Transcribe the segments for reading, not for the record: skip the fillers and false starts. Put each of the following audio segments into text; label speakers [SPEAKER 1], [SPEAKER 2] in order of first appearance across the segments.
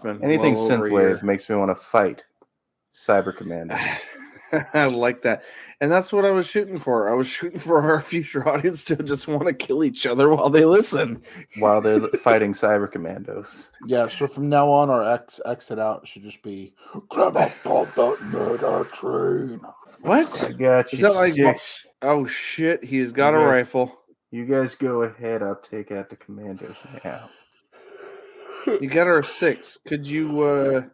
[SPEAKER 1] Anything
[SPEAKER 2] well over a
[SPEAKER 1] synthwave
[SPEAKER 2] year.
[SPEAKER 1] makes me want to fight cyber commandos.
[SPEAKER 2] I like that. And that's what I was shooting for. I was shooting for our future audience to just want to kill each other while they listen.
[SPEAKER 1] While they're fighting cyber commandos.
[SPEAKER 3] Yeah, so from now on, our exit out should just be grab up on that murder train.
[SPEAKER 2] What?
[SPEAKER 1] I got you.
[SPEAKER 2] Is that like
[SPEAKER 1] six.
[SPEAKER 2] Oh shit, he's got a
[SPEAKER 1] guys-
[SPEAKER 2] rifle.
[SPEAKER 1] You guys go ahead. I'll take out the commandos now.
[SPEAKER 2] You got our 6. Could you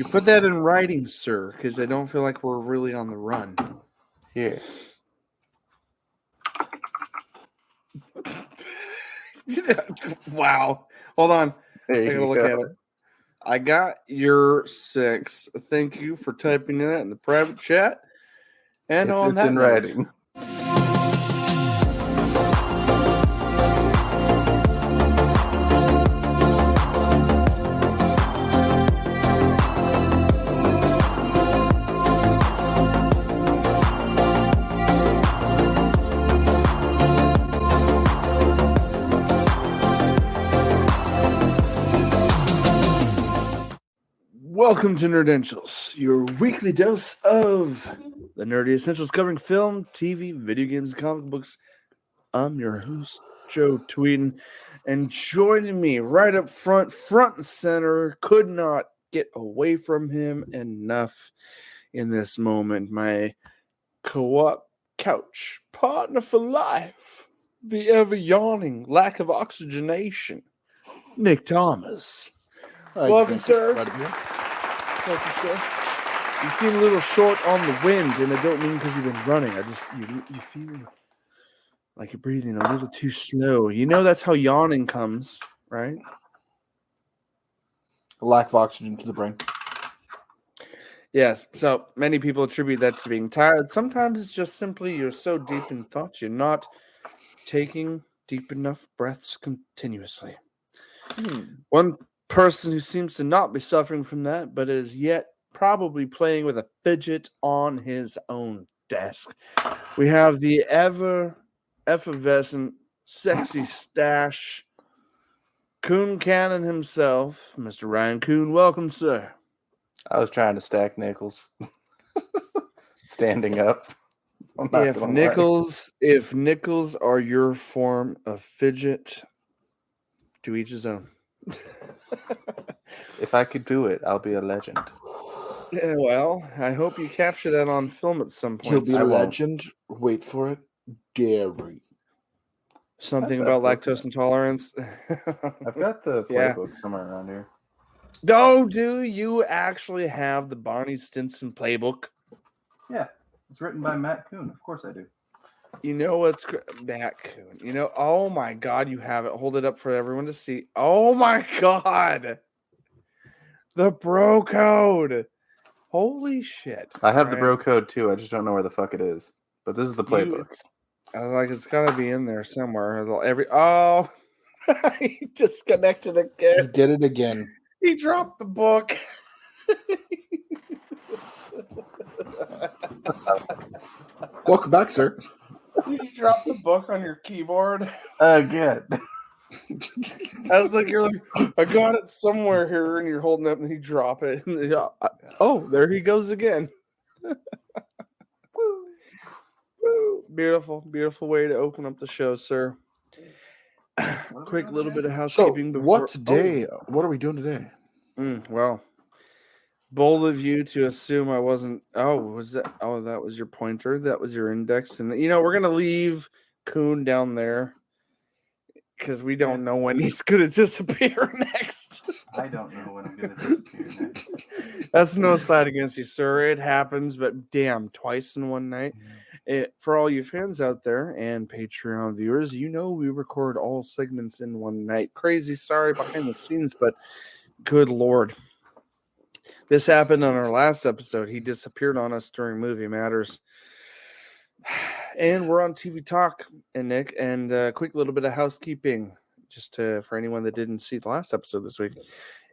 [SPEAKER 2] put that in writing, sir? Because I don't feel like we're really on the run.
[SPEAKER 1] Here.
[SPEAKER 2] Wow. Hold on.
[SPEAKER 1] There
[SPEAKER 2] I gotta
[SPEAKER 1] you
[SPEAKER 2] look
[SPEAKER 1] go.
[SPEAKER 2] at it. I got your 6. Thank you for typing that in the private chat. And on
[SPEAKER 1] It's
[SPEAKER 2] that
[SPEAKER 1] in
[SPEAKER 2] note,
[SPEAKER 1] writing.
[SPEAKER 2] welcome to Nerdentials, your weekly dose of the nerdy essentials covering film, TV, video games, and comic books. I'm your host, Joe Tweeden, and joining me right up front and center, could not get away from him enough in this moment, my co-op couch partner for life, the ever-yawning lack of oxygenation, Nick Thomas. Welcome, sir. Thank you, sir. You seem a little short on the wind, and I don't mean because you've been running. You feel like you're breathing a little too slow. You know that's how yawning comes, right?
[SPEAKER 3] Lack of oxygen to the brain.
[SPEAKER 2] Yes. So many people attribute that to being tired. Sometimes it's just simply you're so deep in thought you're not taking deep enough breaths continuously. One person who seems to not be suffering from that, but is yet probably playing with a fidget on his own desk. We have the ever effervescent, sexy stash, Coon Cannon himself, Mr. Ryan Coon. Welcome, sir.
[SPEAKER 1] I was trying to stack nickels. Standing up.
[SPEAKER 2] If nickels are your form of fidget, to each his own.
[SPEAKER 1] If I could do it, I'll be a legend.
[SPEAKER 2] Yeah, well, I hope you capture that on film at some point.
[SPEAKER 3] He'll be
[SPEAKER 1] I
[SPEAKER 3] a
[SPEAKER 1] won't.
[SPEAKER 3] legend. Wait for it. Dairy.
[SPEAKER 2] Something about lactose intolerance.
[SPEAKER 1] I've got the playbook somewhere around here.
[SPEAKER 2] Oh, do you actually have the Barney Stinson playbook?
[SPEAKER 1] Yeah, it's written by Matt Coon. Of course I do.
[SPEAKER 2] You know what's Matt Coon? You know, oh my God, you have it. Hold it up for everyone to see. Oh my God, the bro code. Holy shit!
[SPEAKER 1] I have the bro code too. I just don't know where the fuck it is. But this is the playbook.
[SPEAKER 2] It's got to be in there somewhere. He disconnected again.
[SPEAKER 3] He did it again.
[SPEAKER 2] He dropped the book.
[SPEAKER 3] Welcome back, sir.
[SPEAKER 2] You dropped the book on your keyboard.
[SPEAKER 1] Good.
[SPEAKER 2] I was like, I got it somewhere here, and you're holding it, and you drop it. And oh, there he goes again. Woo. Woo. Beautiful, beautiful way to open up the show, sir. Quick little bit of housekeeping.
[SPEAKER 3] So, what are we doing today?
[SPEAKER 2] Well, bold of you to assume I wasn't. That was your pointer. That was your index. And, we're going to leave Coon down there because we don't know when he's going to disappear next.
[SPEAKER 1] I don't know when I'm going to disappear next.
[SPEAKER 2] That's no slight against you, sir. It happens, but damn, twice in one night. For all you fans out there and Patreon viewers, we record all segments in one night. Crazy sorry behind the scenes, but good Lord. This happened on our last episode. He disappeared on us during Movie Matters. And we're on TV Talk, and Nick, and a quick little bit of housekeeping, just for anyone that didn't see the last episode this week.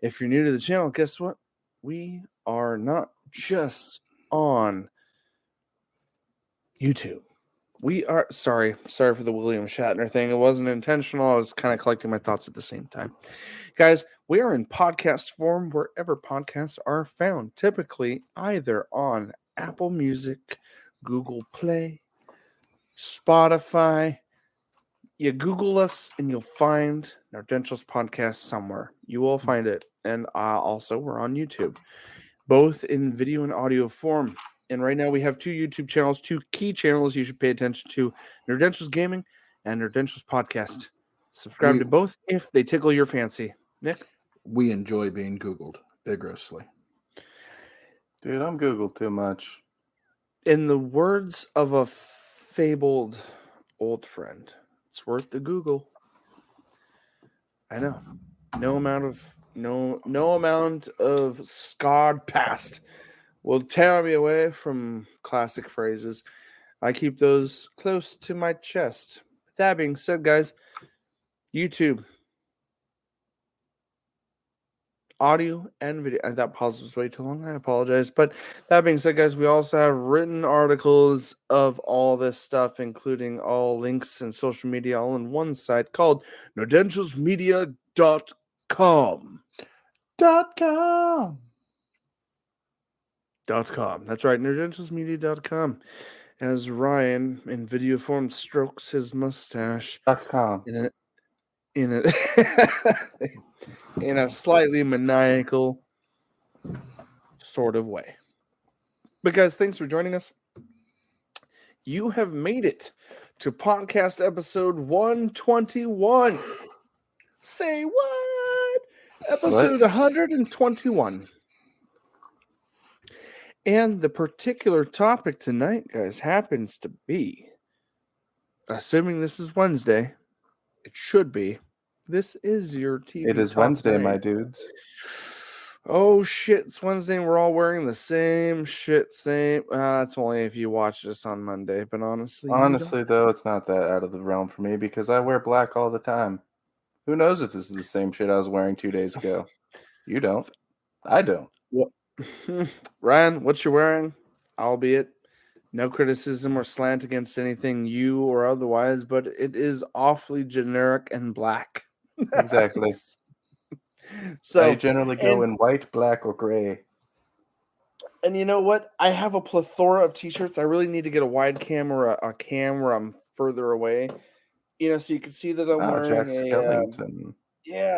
[SPEAKER 2] If you're new to the channel, guess what? We are not just on YouTube. We are sorry for the William Shatner thing. It wasn't intentional. I was kind of collecting my thoughts at the same time. Guys, we are in podcast form wherever podcasts are found, typically either on Apple Music, Google Play, Spotify. You Google us and you'll find Nerdentials podcast somewhere. You will find it. And also, we're on YouTube, both in video and audio form. And right now we have 2 YouTube channels, 2 key channels you should pay attention to: Nerdentials Gaming and Nerdentials Podcast. Subscribe to both if they tickle your fancy. Nick?
[SPEAKER 3] We enjoy being Googled vigorously.
[SPEAKER 1] Dude, I'm Googled too much.
[SPEAKER 2] In the words of a fabled old friend, it's worth the Google. I know. No amount of scarred past will tear me away from classic phrases. I keep those close to my chest. That being said, guys, YouTube, audio and video. That pause was way too long. I apologize. But that being said, guys, we also have written articles of all this stuff, including all links and social media, all in one site called nerdentialsmedia.com.
[SPEAKER 3] .com.
[SPEAKER 2] That's right, nerdentialsmedia.com. As Ryan in video form strokes his mustache
[SPEAKER 1] .com.
[SPEAKER 2] in a slightly maniacal sort of way. But guys, thanks for joining us. You have made it to podcast episode 121. Say what? Episode 121. And the particular topic tonight, guys, happens to be, assuming this is Wednesday, it should be, this is your TV.
[SPEAKER 1] It is
[SPEAKER 2] Talk
[SPEAKER 1] Wednesday,
[SPEAKER 2] night.
[SPEAKER 1] my dudes.
[SPEAKER 2] Oh shit, it's Wednesday and we're all wearing the same shit, it's only if you watch this on Monday, but honestly
[SPEAKER 1] Though, it's not that out of the realm for me because I wear black all the time. Who knows if this is the same shit I was wearing 2 days ago? You don't. I don't.
[SPEAKER 2] What? Ryan, what you're wearing, albeit no criticism or slant against anything you or otherwise, but it is awfully generic and black.
[SPEAKER 1] Exactly.
[SPEAKER 2] So
[SPEAKER 1] I generally go in white, black, or gray.
[SPEAKER 2] And you know what? I have a plethora of t-shirts. I really need to get a wide camera, a cam where I'm further away, so you can see that I'm wearing
[SPEAKER 1] Jack Skellington.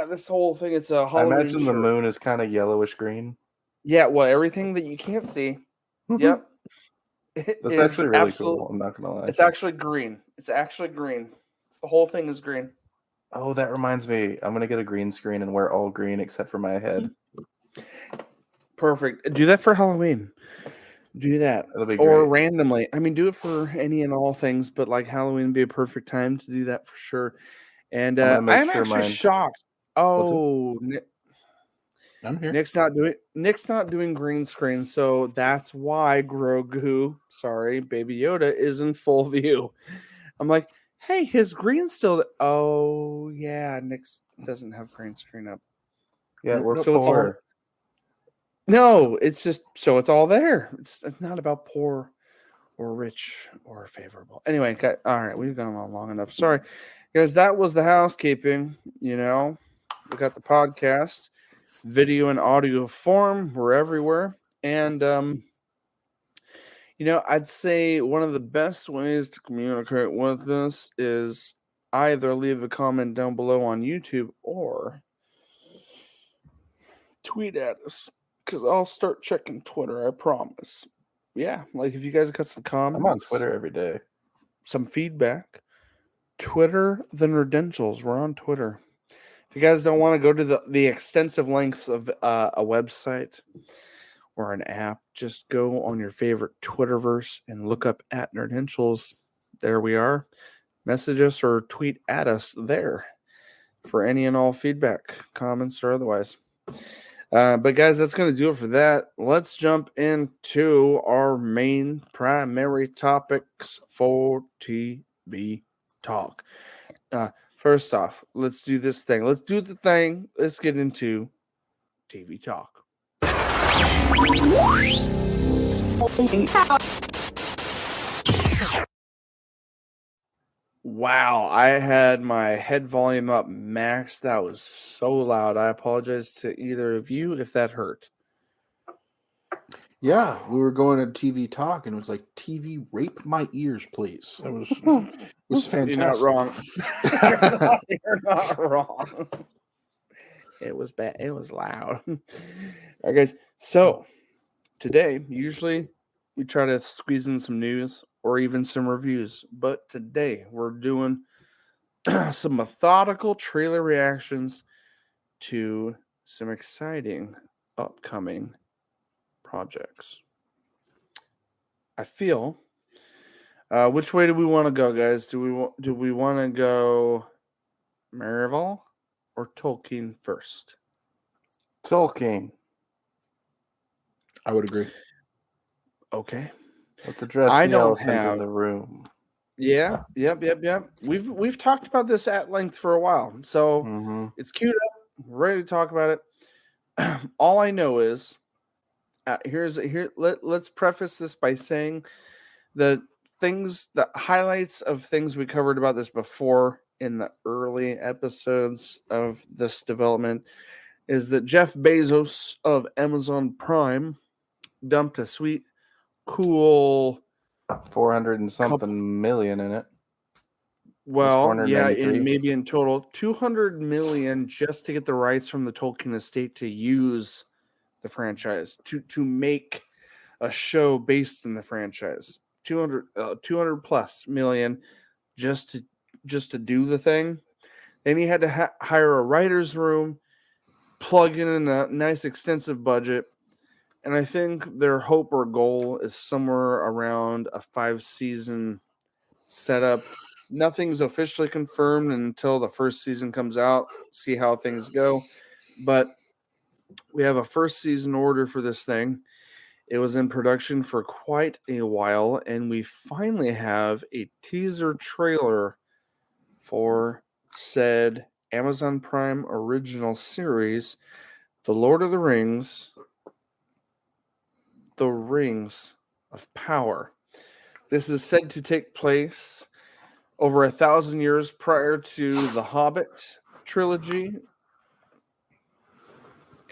[SPEAKER 2] This whole thing. It's a Halloween
[SPEAKER 1] I imagine
[SPEAKER 2] shirt.
[SPEAKER 1] the moon is kind of yellowish green.
[SPEAKER 2] Yeah, well, everything that you can't see. Yep.
[SPEAKER 1] That's actually really cool. I'm not gonna lie.
[SPEAKER 2] It's actually green. The whole thing is green.
[SPEAKER 1] Oh, that reminds me. I'm gonna get a green screen and wear all green except for my head.
[SPEAKER 2] Perfect. Do that for Halloween. Do that.
[SPEAKER 1] It'll be great.
[SPEAKER 2] Or randomly. I mean, do it for any and all things, but like Halloween would be a perfect time to do that for sure. And I'm actually shocked. Oh,
[SPEAKER 3] I'm here.
[SPEAKER 2] Nick's not doing green screen, so that's why Grogu, Baby Yoda, is in full view. I'm like, hey, his green's still. Oh yeah, Nick's doesn't have green screen up.
[SPEAKER 1] Yeah, we're poor.
[SPEAKER 2] No, it's just so it's all there. It's not about poor or rich or favorable. Anyway, okay, all right, we've gone on long enough. Sorry, guys, that was the housekeeping. We got the podcast, video and audio form. We're everywhere, and I'd say one of the best ways to communicate with us is either leave a comment down below on YouTube or tweet at us. Because I'll start checking Twitter, I promise. Yeah, like if you guys got some comments.
[SPEAKER 1] I'm on Twitter every day.
[SPEAKER 2] Some feedback. Twitter, the Nerdentials. We're on Twitter. If you guys don't want to go to the extensive lengths of a website or an app, just go on your favorite Twitterverse and look up at Nerdentials. There we are. Message us or tweet at us there for any and all feedback, comments, or otherwise. But guys, that's going to do it for that. Let's jump into our main primary topics for TV talk. First off, let's do this thing. Let's do the thing. Let's get into TV talk. Wow, I had my head volume up max. That was so loud. I apologize to either of you if that hurt.
[SPEAKER 3] Yeah, we were going to TV talk, and it was like, TV, rape my ears, please. It was fantastic.
[SPEAKER 2] You're not wrong. You're not wrong. It was bad. It was loud. All right, guys. So today, usually we try to squeeze in some news or even some reviews, but today we're doing some methodical trailer reactions to some exciting upcoming projects. I feel. Which way do we want to go, guys? Do we want to go Marvel or Tolkien first?
[SPEAKER 1] Tolkien.
[SPEAKER 3] I would agree.
[SPEAKER 2] Okay.
[SPEAKER 1] Let's address
[SPEAKER 2] I
[SPEAKER 1] the
[SPEAKER 2] don't
[SPEAKER 1] elephant
[SPEAKER 2] have.
[SPEAKER 1] in the room.
[SPEAKER 2] Yeah. Yep. We've talked about this at length for a while, so
[SPEAKER 1] Mm-hmm.
[SPEAKER 2] it's queued up, ready to talk about it. All I know is let's preface this by saying the highlights of things we covered about this before in the early episodes of this development is that Jeff Bezos of Amazon Prime dumped a sweet, cool
[SPEAKER 1] 400 and something million in it.
[SPEAKER 2] Well, yeah,
[SPEAKER 1] 493.
[SPEAKER 2] maybe in total 200 million just to get the rights from the Tolkien estate to use the franchise to make a show based in the franchise. 200 plus million just to do the thing. Then he had to hire a writer's room, plug in a nice extensive budget, and I think their hope or goal is somewhere around a 5-season setup. Nothing's officially confirmed until the first season comes out. See how things go, but we have a first season order for this thing. It was in production for quite a while, and we finally have a teaser trailer for said Amazon Prime original series, The Lord of the Rings, The Rings of Power. This is said to take place over 1,000 years prior to the Hobbit trilogy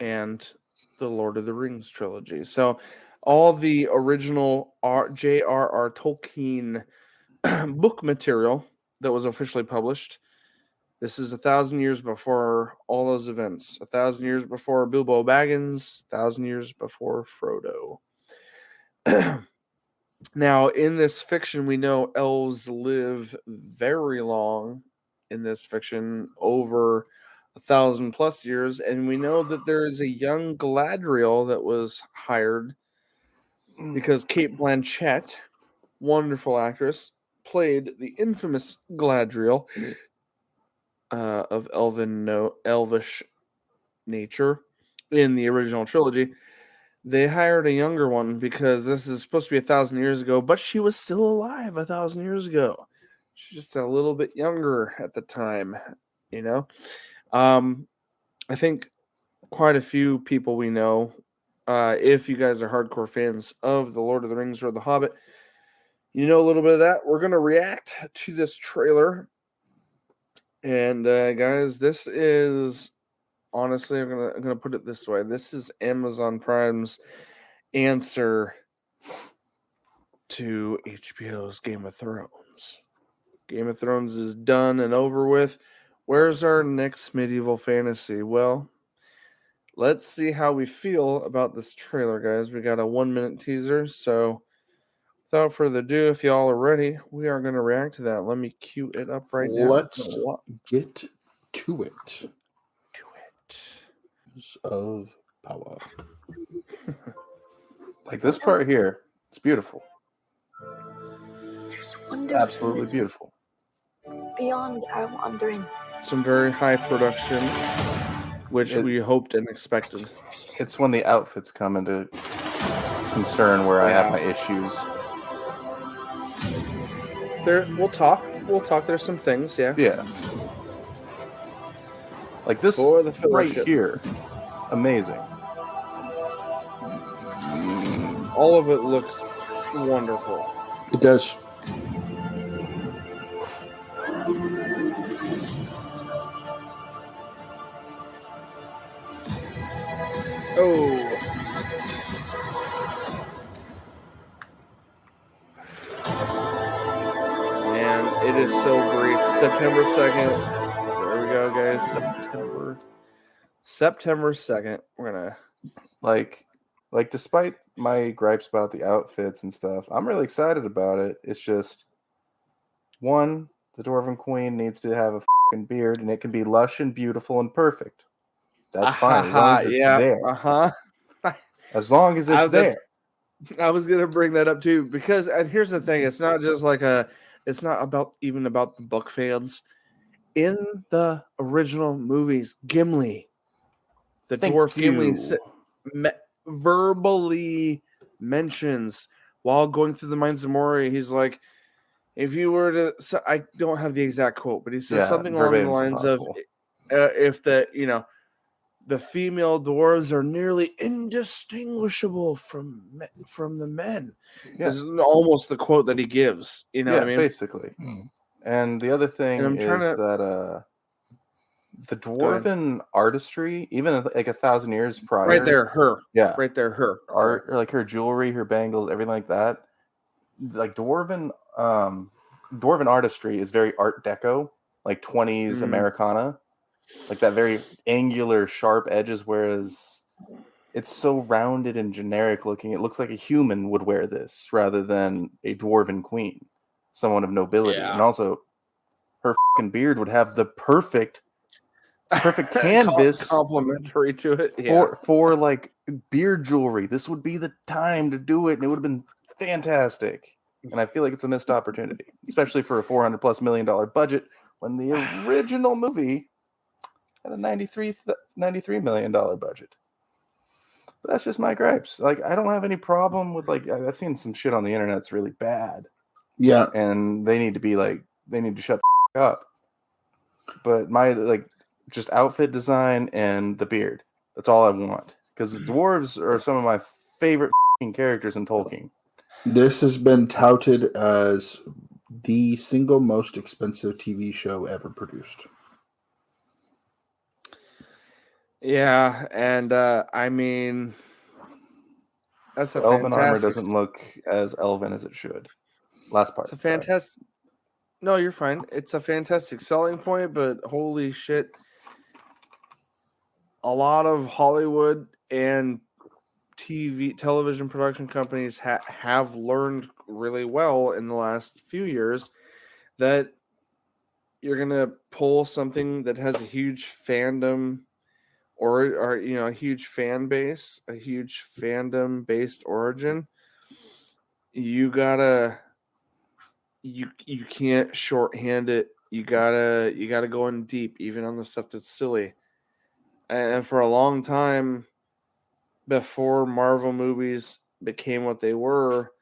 [SPEAKER 2] and the Lord of the Rings trilogy. So all the original J.R.R. Tolkien book material that was officially published, this is 1,000 years before all those events. 1,000 years before Bilbo Baggins, 1,000 years before Frodo. Now, in this fiction, we know elves live very long in this fiction, over 1,000 plus years, and we know that there is a young Galadriel that was hired because Kate Blanchett, wonderful actress, played the infamous Galadriel of elvish nature in the original trilogy. They hired a younger one because this is supposed to be 1,000 years ago, but she was still alive 1,000 years ago. She's just a little bit younger at the time, you know. I think quite a few people we know, if you guys are hardcore fans of The Lord of the Rings or The Hobbit, you know a little bit of that. We're going to react to this trailer. And guys, this is honestly, I'm gonna put it this way. This is Amazon Prime's answer to HBO's Game of Thrones. Game of Thrones is done and over with. Where's our next medieval fantasy? Well, let's see how we feel about this trailer, guys. We got a 1-minute teaser, so without further ado, if y'all are ready, we are going to react to that. Let me cue it up right now.
[SPEAKER 3] Let's get to it. Of power.
[SPEAKER 1] Like this part here, it's beautiful.
[SPEAKER 4] There's wonders
[SPEAKER 1] Absolutely beautiful.
[SPEAKER 4] beyond our wandering.
[SPEAKER 2] Some very high production, which we hoped and expected.
[SPEAKER 1] It's when the outfits come into concern where I have my issues.
[SPEAKER 2] We'll talk. There's some things, yeah.
[SPEAKER 1] Yeah. Like this
[SPEAKER 2] For the
[SPEAKER 1] right
[SPEAKER 2] fellowship.
[SPEAKER 1] here. Amazing.
[SPEAKER 2] All of it looks wonderful.
[SPEAKER 3] It does.
[SPEAKER 2] Oh. Man, it is so brief. September 2nd. There we go, guys. September 2nd. We're gonna
[SPEAKER 1] Like, despite my gripes about the outfits and stuff, I'm really excited about it. It's just one, the Dwarven Queen needs to have a fucking beard, and it can be lush and beautiful and perfect. That's fine as long as it's
[SPEAKER 2] yeah.
[SPEAKER 1] there. As long as it's there.
[SPEAKER 2] I was gonna bring that up too, because and here's the thing, it's not just like it's not about even about the book fans. In the original movies, Gimli, the
[SPEAKER 1] Thank
[SPEAKER 2] dwarf Gimli
[SPEAKER 1] you.
[SPEAKER 2] verbally mentions while going through the mines of Moria, he's like, if you were to, so I don't have the exact quote, but he says
[SPEAKER 1] Yeah,
[SPEAKER 2] something along the
[SPEAKER 1] verbatim's
[SPEAKER 2] lines of,
[SPEAKER 1] impossible.
[SPEAKER 2] if the female dwarves are nearly indistinguishable from the men.
[SPEAKER 1] Yeah.
[SPEAKER 2] This is almost the quote that he gives. You know what I mean?
[SPEAKER 1] Basically. And the other
[SPEAKER 2] And
[SPEAKER 1] thing
[SPEAKER 2] I'm trying
[SPEAKER 1] is
[SPEAKER 2] to
[SPEAKER 1] that the
[SPEAKER 2] go ahead.
[SPEAKER 1] Dwarven artistry, even like 1,000 years prior,
[SPEAKER 2] Right there, her.
[SPEAKER 1] yeah,
[SPEAKER 2] Right there, her.
[SPEAKER 1] art, or like her jewelry, her bangles, everything like that. Like Dwarven artistry is very Art Deco, like 20s Americana, like that very angular, sharp edges. Whereas it's so rounded and generic looking, it looks like a human would wear this rather than a Dwarven queen, someone of nobility.
[SPEAKER 2] Yeah.
[SPEAKER 1] And also, her fucking beard would have the perfect canvas
[SPEAKER 2] Complimentary to it.
[SPEAKER 1] for like beard jewelry. This would be the time to do it, and it would have been fantastic. And I feel like it's a missed opportunity, especially for a $400+ million budget when the original movie had a $93 million budget. But that's just my gripes. Like, I don't have any problem with, like, I've seen some shit on the internet that's really bad.
[SPEAKER 3] Yeah.
[SPEAKER 1] And they need to shut the up. But my, like, just outfit design and the beard. That's all I want. Because the dwarves are some of my favorite characters in Tolkien.
[SPEAKER 3] This has been touted as the single most expensive TV show ever produced.
[SPEAKER 2] Yeah, and I mean, that's a
[SPEAKER 1] Elven armor
[SPEAKER 2] fantastic.
[SPEAKER 1] doesn't look as elven as it should. Last part.
[SPEAKER 2] It's a fantastic. No, you're fine. It's a fantastic selling point, but holy shit. A lot of Hollywood and television production companies have learned really well in the last few years that you're going to pull something that has a huge fandom or a huge fan base, a huge fandom based origin. You can't shorthand it. You gotta go in deep, even on the stuff that's silly. And for a long time, before Marvel movies became what they were,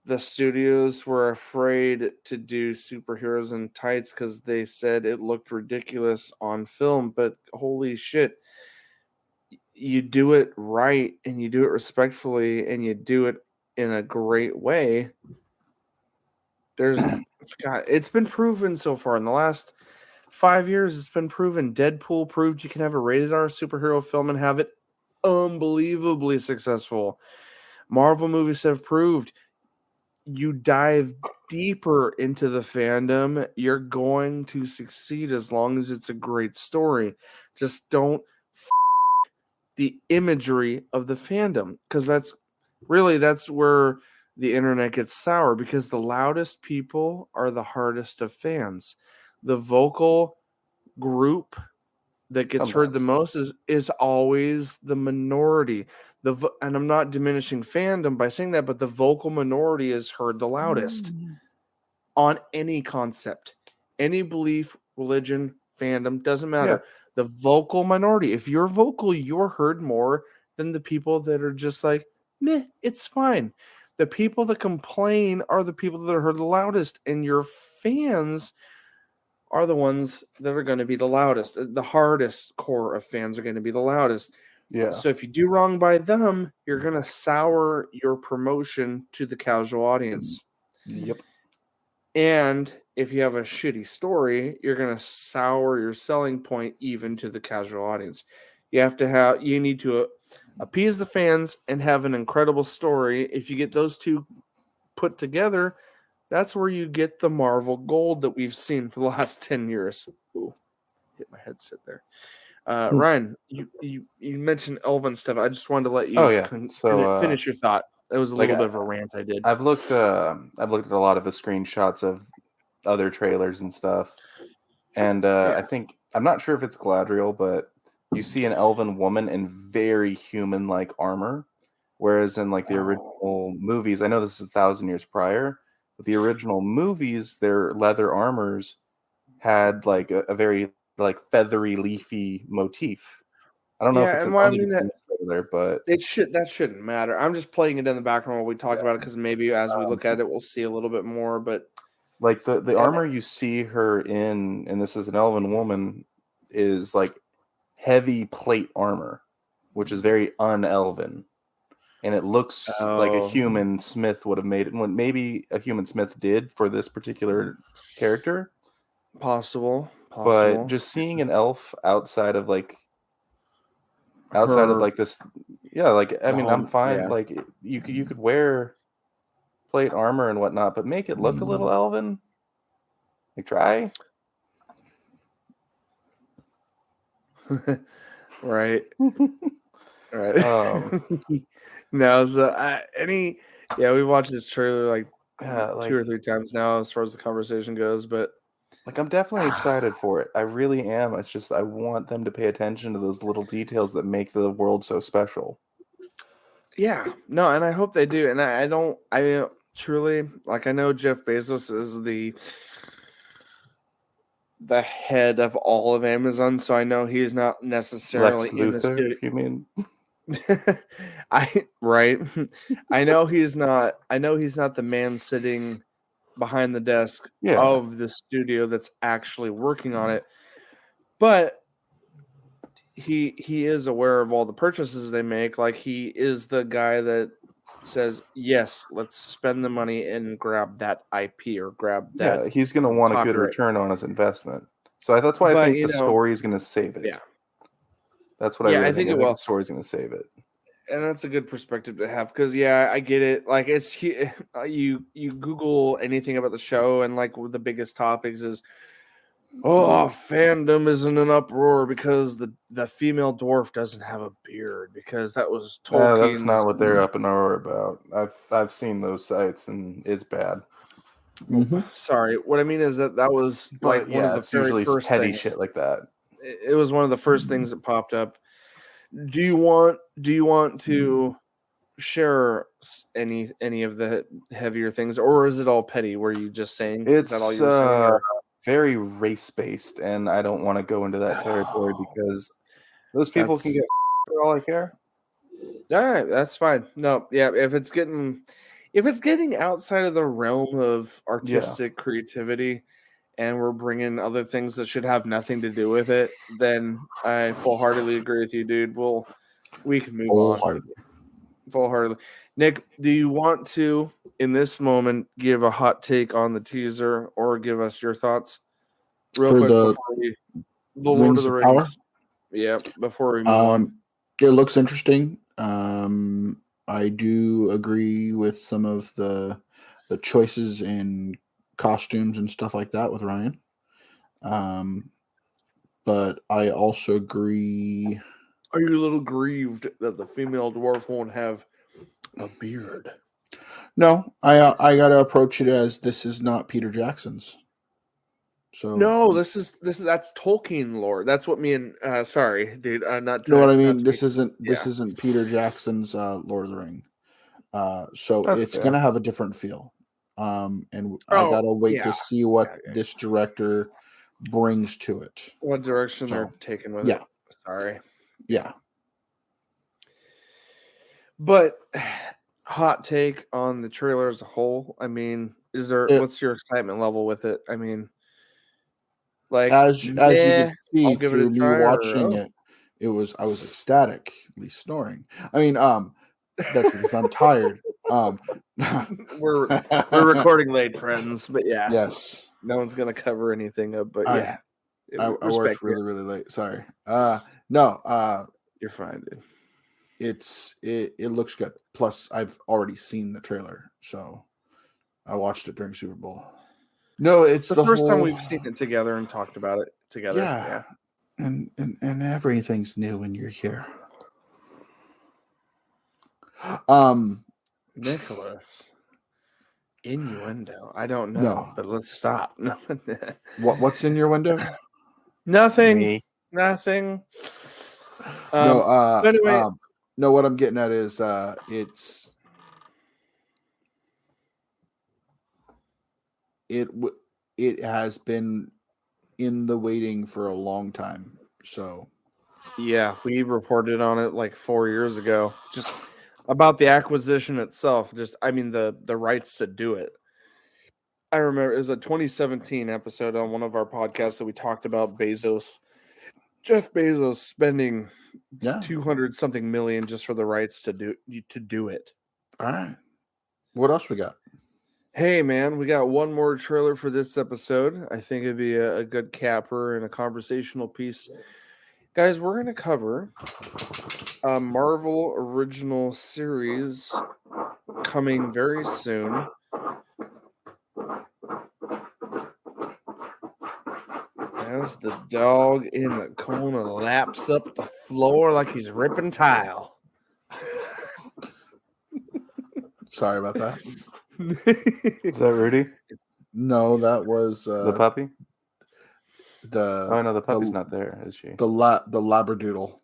[SPEAKER 2] the studios were afraid to do superheroes in tights because they said it looked ridiculous on film. But holy shit, you do it right and you do it respectfully and you do it in a great way. It's been proven so far in the last 5 years. It's been proven. Deadpool proved you can have a rated R superhero film and have it unbelievably successful. Marvel movies have proved you dive deeper into the fandom, you're going to succeed as long as it's a great story. Just don't the imagery of the fandom, because that's where the internet gets sour, because the loudest people are the hardest of fans. The vocal group that gets heard the most is always the minority. And I'm not diminishing fandom by saying that, but the vocal minority is heard the loudest on any concept, any belief, religion, fandom, doesn't matter.
[SPEAKER 1] Yeah.
[SPEAKER 2] The vocal minority. If you're vocal, you're heard more than the people that are just like, meh, it's fine. The people that complain are the people that are heard the loudest, and your fans are the ones that are going to be the loudest. The hardest core of fans are going to be the loudest.
[SPEAKER 1] Yeah.
[SPEAKER 2] So if you do wrong by them, you're going to sour your promotion to the casual audience.
[SPEAKER 1] Yep.
[SPEAKER 2] And if you have a shitty story, you're going to sour your selling point even to the casual audience. You need to appease the fans and have an incredible story. If you get those two put together, that's where you get the Marvel gold that we've seen for the last 10 years. Ooh, hit my headset there. Ryan, you mentioned Elven stuff. I just wanted to let you
[SPEAKER 1] Oh yeah. So
[SPEAKER 2] finish your thought. It was a
[SPEAKER 1] like,
[SPEAKER 2] little bit of a rant I did.
[SPEAKER 1] I've looked at a lot of the screenshots of other trailers and stuff, and I think I'm not sure if it's Galadriel, but you see an elven woman in very human-like armor, whereas in like the original movies, I know this is 1,000 years prior, but the original movies, their leather armors had like a very like feathery, leafy motif. I don't know if
[SPEAKER 2] Yeah,
[SPEAKER 1] it's
[SPEAKER 2] and
[SPEAKER 1] an
[SPEAKER 2] well, I
[SPEAKER 1] other
[SPEAKER 2] mean that
[SPEAKER 1] trailer, but
[SPEAKER 2] that shouldn't matter. I'm just playing it in the background while we talk about it because maybe as we look at it, we'll see a little bit more. But
[SPEAKER 1] like the armor you see her in, and this is an elven woman, is like heavy plate armor, which is very unelven, and it looks like a human smith would have made it. What maybe a human smith did for this particular character,
[SPEAKER 2] possible.
[SPEAKER 1] but just seeing an elf outside of like this, yeah, like I mean, I'm fine.
[SPEAKER 2] Yeah.
[SPEAKER 1] Like you could wear plate armor and whatnot, but make it look a little elven. Like try.
[SPEAKER 2] Right. Right. No, so we watched this trailer like 2 or 3 times now as far as the conversation goes, but
[SPEAKER 1] like I'm definitely excited for it. I really am. It's just I want them to pay attention to those little details that make the world so special.
[SPEAKER 2] yeah, no, and I hope they do. And I truly, like, I know Jeff Bezos is the head of all of Amazon, so I know he's not necessarily
[SPEAKER 1] Lex
[SPEAKER 2] in the
[SPEAKER 1] Luthor,
[SPEAKER 2] studio.
[SPEAKER 1] you mean?
[SPEAKER 2] Right. I know he's not the man sitting behind the desk of the studio that's actually working on it. But he is aware of all the purchases they make. Like, he is the guy that says, yes, let's spend the money and grab that IP or grab that.
[SPEAKER 1] Yeah, he's going to want a good return on his investment. So that's why I think the story is going to save it.
[SPEAKER 2] Yeah.
[SPEAKER 1] That's what I really think. I think the story is going to save it.
[SPEAKER 2] And that's a good perspective to have because, yeah, I get it. Like, it's you Google anything about the show, and like the biggest topics is, fandom is in an uproar because the female dwarf doesn't have a beard because that was Tolkien's.
[SPEAKER 1] That's not what they're up in roar about. I've seen those sites and it's bad.
[SPEAKER 2] Mm-hmm. Sorry, what I mean is that was like one of the very first
[SPEAKER 1] petty
[SPEAKER 2] things.
[SPEAKER 1] shit like that.
[SPEAKER 2] It was one of the first things that popped up. Do you want to share any of the heavier things, or is it all petty? Were you just saying?
[SPEAKER 1] It's
[SPEAKER 2] is that all you were saying,
[SPEAKER 1] very race based, and I don't want to go into that territory because those people can get for all I care.
[SPEAKER 2] All right, that's fine. No, yeah, if it's getting outside of the realm of artistic creativity, and we're bringing other things that should have nothing to do with it, then I full-heartedly agree with you, dude. We can move on. Full-heartedly. Nick, do you want to, in this moment, give a hot take on the teaser or give us your thoughts real quick before the Lord of the Rings?
[SPEAKER 3] Power?
[SPEAKER 2] Yeah, before we move on.
[SPEAKER 3] It looks interesting. I do agree with some of the choices in costumes and stuff like that with Ryan. But I also agree.
[SPEAKER 2] Are you a little grieved that the female dwarf won't have a beard?
[SPEAKER 3] No, I got to approach it as this is not Peter Jackson's. So
[SPEAKER 2] no, that's Tolkien lore. That's what me and sorry, dude. Not to,
[SPEAKER 3] know what I mean.
[SPEAKER 2] This
[SPEAKER 3] isn't Peter Jackson's Lord of the Ring. So
[SPEAKER 1] that's
[SPEAKER 3] it's
[SPEAKER 1] fair.
[SPEAKER 3] gonna have a different feel. And I gotta wait to see what this director brings to it.
[SPEAKER 2] What direction they're taking with it. Sorry.
[SPEAKER 3] Yeah.
[SPEAKER 2] But hot take on the trailer as a whole. I mean, what's your excitement level with it? I mean, like
[SPEAKER 3] as you can see through me watching
[SPEAKER 2] it,
[SPEAKER 3] I was ecstatically snoring. I mean, that's because I'm tired.
[SPEAKER 2] We're recording late, friends, but yeah.
[SPEAKER 3] Yes.
[SPEAKER 2] No one's gonna cover anything up, but yeah.
[SPEAKER 3] I worked really, really late. Sorry. No.
[SPEAKER 2] You're fine, dude.
[SPEAKER 3] it looks good. Plus, I've already seen the trailer, so I watched it during Super Bowl. No, it's
[SPEAKER 2] The
[SPEAKER 3] the
[SPEAKER 2] first time
[SPEAKER 3] whole,
[SPEAKER 2] we've seen it together and talked about it together.
[SPEAKER 3] yeah, and everything's new when you're here.
[SPEAKER 2] Nicholas. Innuendo. I don't know,
[SPEAKER 3] No.
[SPEAKER 2] but let's stop. No.
[SPEAKER 3] What's in your window?
[SPEAKER 2] Nothing.
[SPEAKER 1] Me.
[SPEAKER 2] Nothing.
[SPEAKER 3] No,
[SPEAKER 2] but anyway,
[SPEAKER 3] no, what I'm getting at is it has been in the waiting for a long time. So
[SPEAKER 2] yeah, we reported on it like 4 years ago. Just about the acquisition itself. The rights to do it. I remember it was a 2017 episode on one of our podcasts that we talked about Jeff Bezos spending 200 something million just for the rights to do it.
[SPEAKER 3] All right. What else we got?
[SPEAKER 2] Hey man, we got one more trailer for this episode. I think it'd be a good capper and a conversational piece. Guys, we're going to cover a Marvel original series coming very soon. As the dog in the corner laps up the floor like he's ripping tile.
[SPEAKER 3] Sorry about that.
[SPEAKER 1] Is that Rudy?
[SPEAKER 3] No, that was
[SPEAKER 1] The puppy?
[SPEAKER 3] the
[SPEAKER 1] Oh no, the puppy's not there, is she?
[SPEAKER 3] the labradoodle.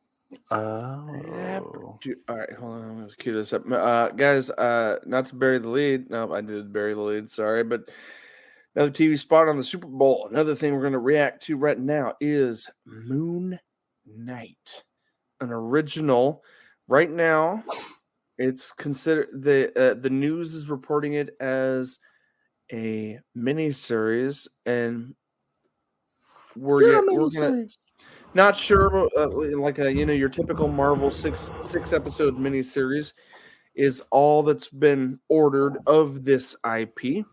[SPEAKER 1] Oh.
[SPEAKER 2] All right, hold on. I'm going to cue this up. Guys, not to bury the lead. No, I did bury the lead. Sorry, but another TV spot on the Super Bowl. Another thing we're going to react to right now is Moon Knight, an original. Right now, it's considered the news is reporting it as a miniseries, and we're gonna. Not sure, like your typical Marvel six episode miniseries is all that's been ordered of this IP.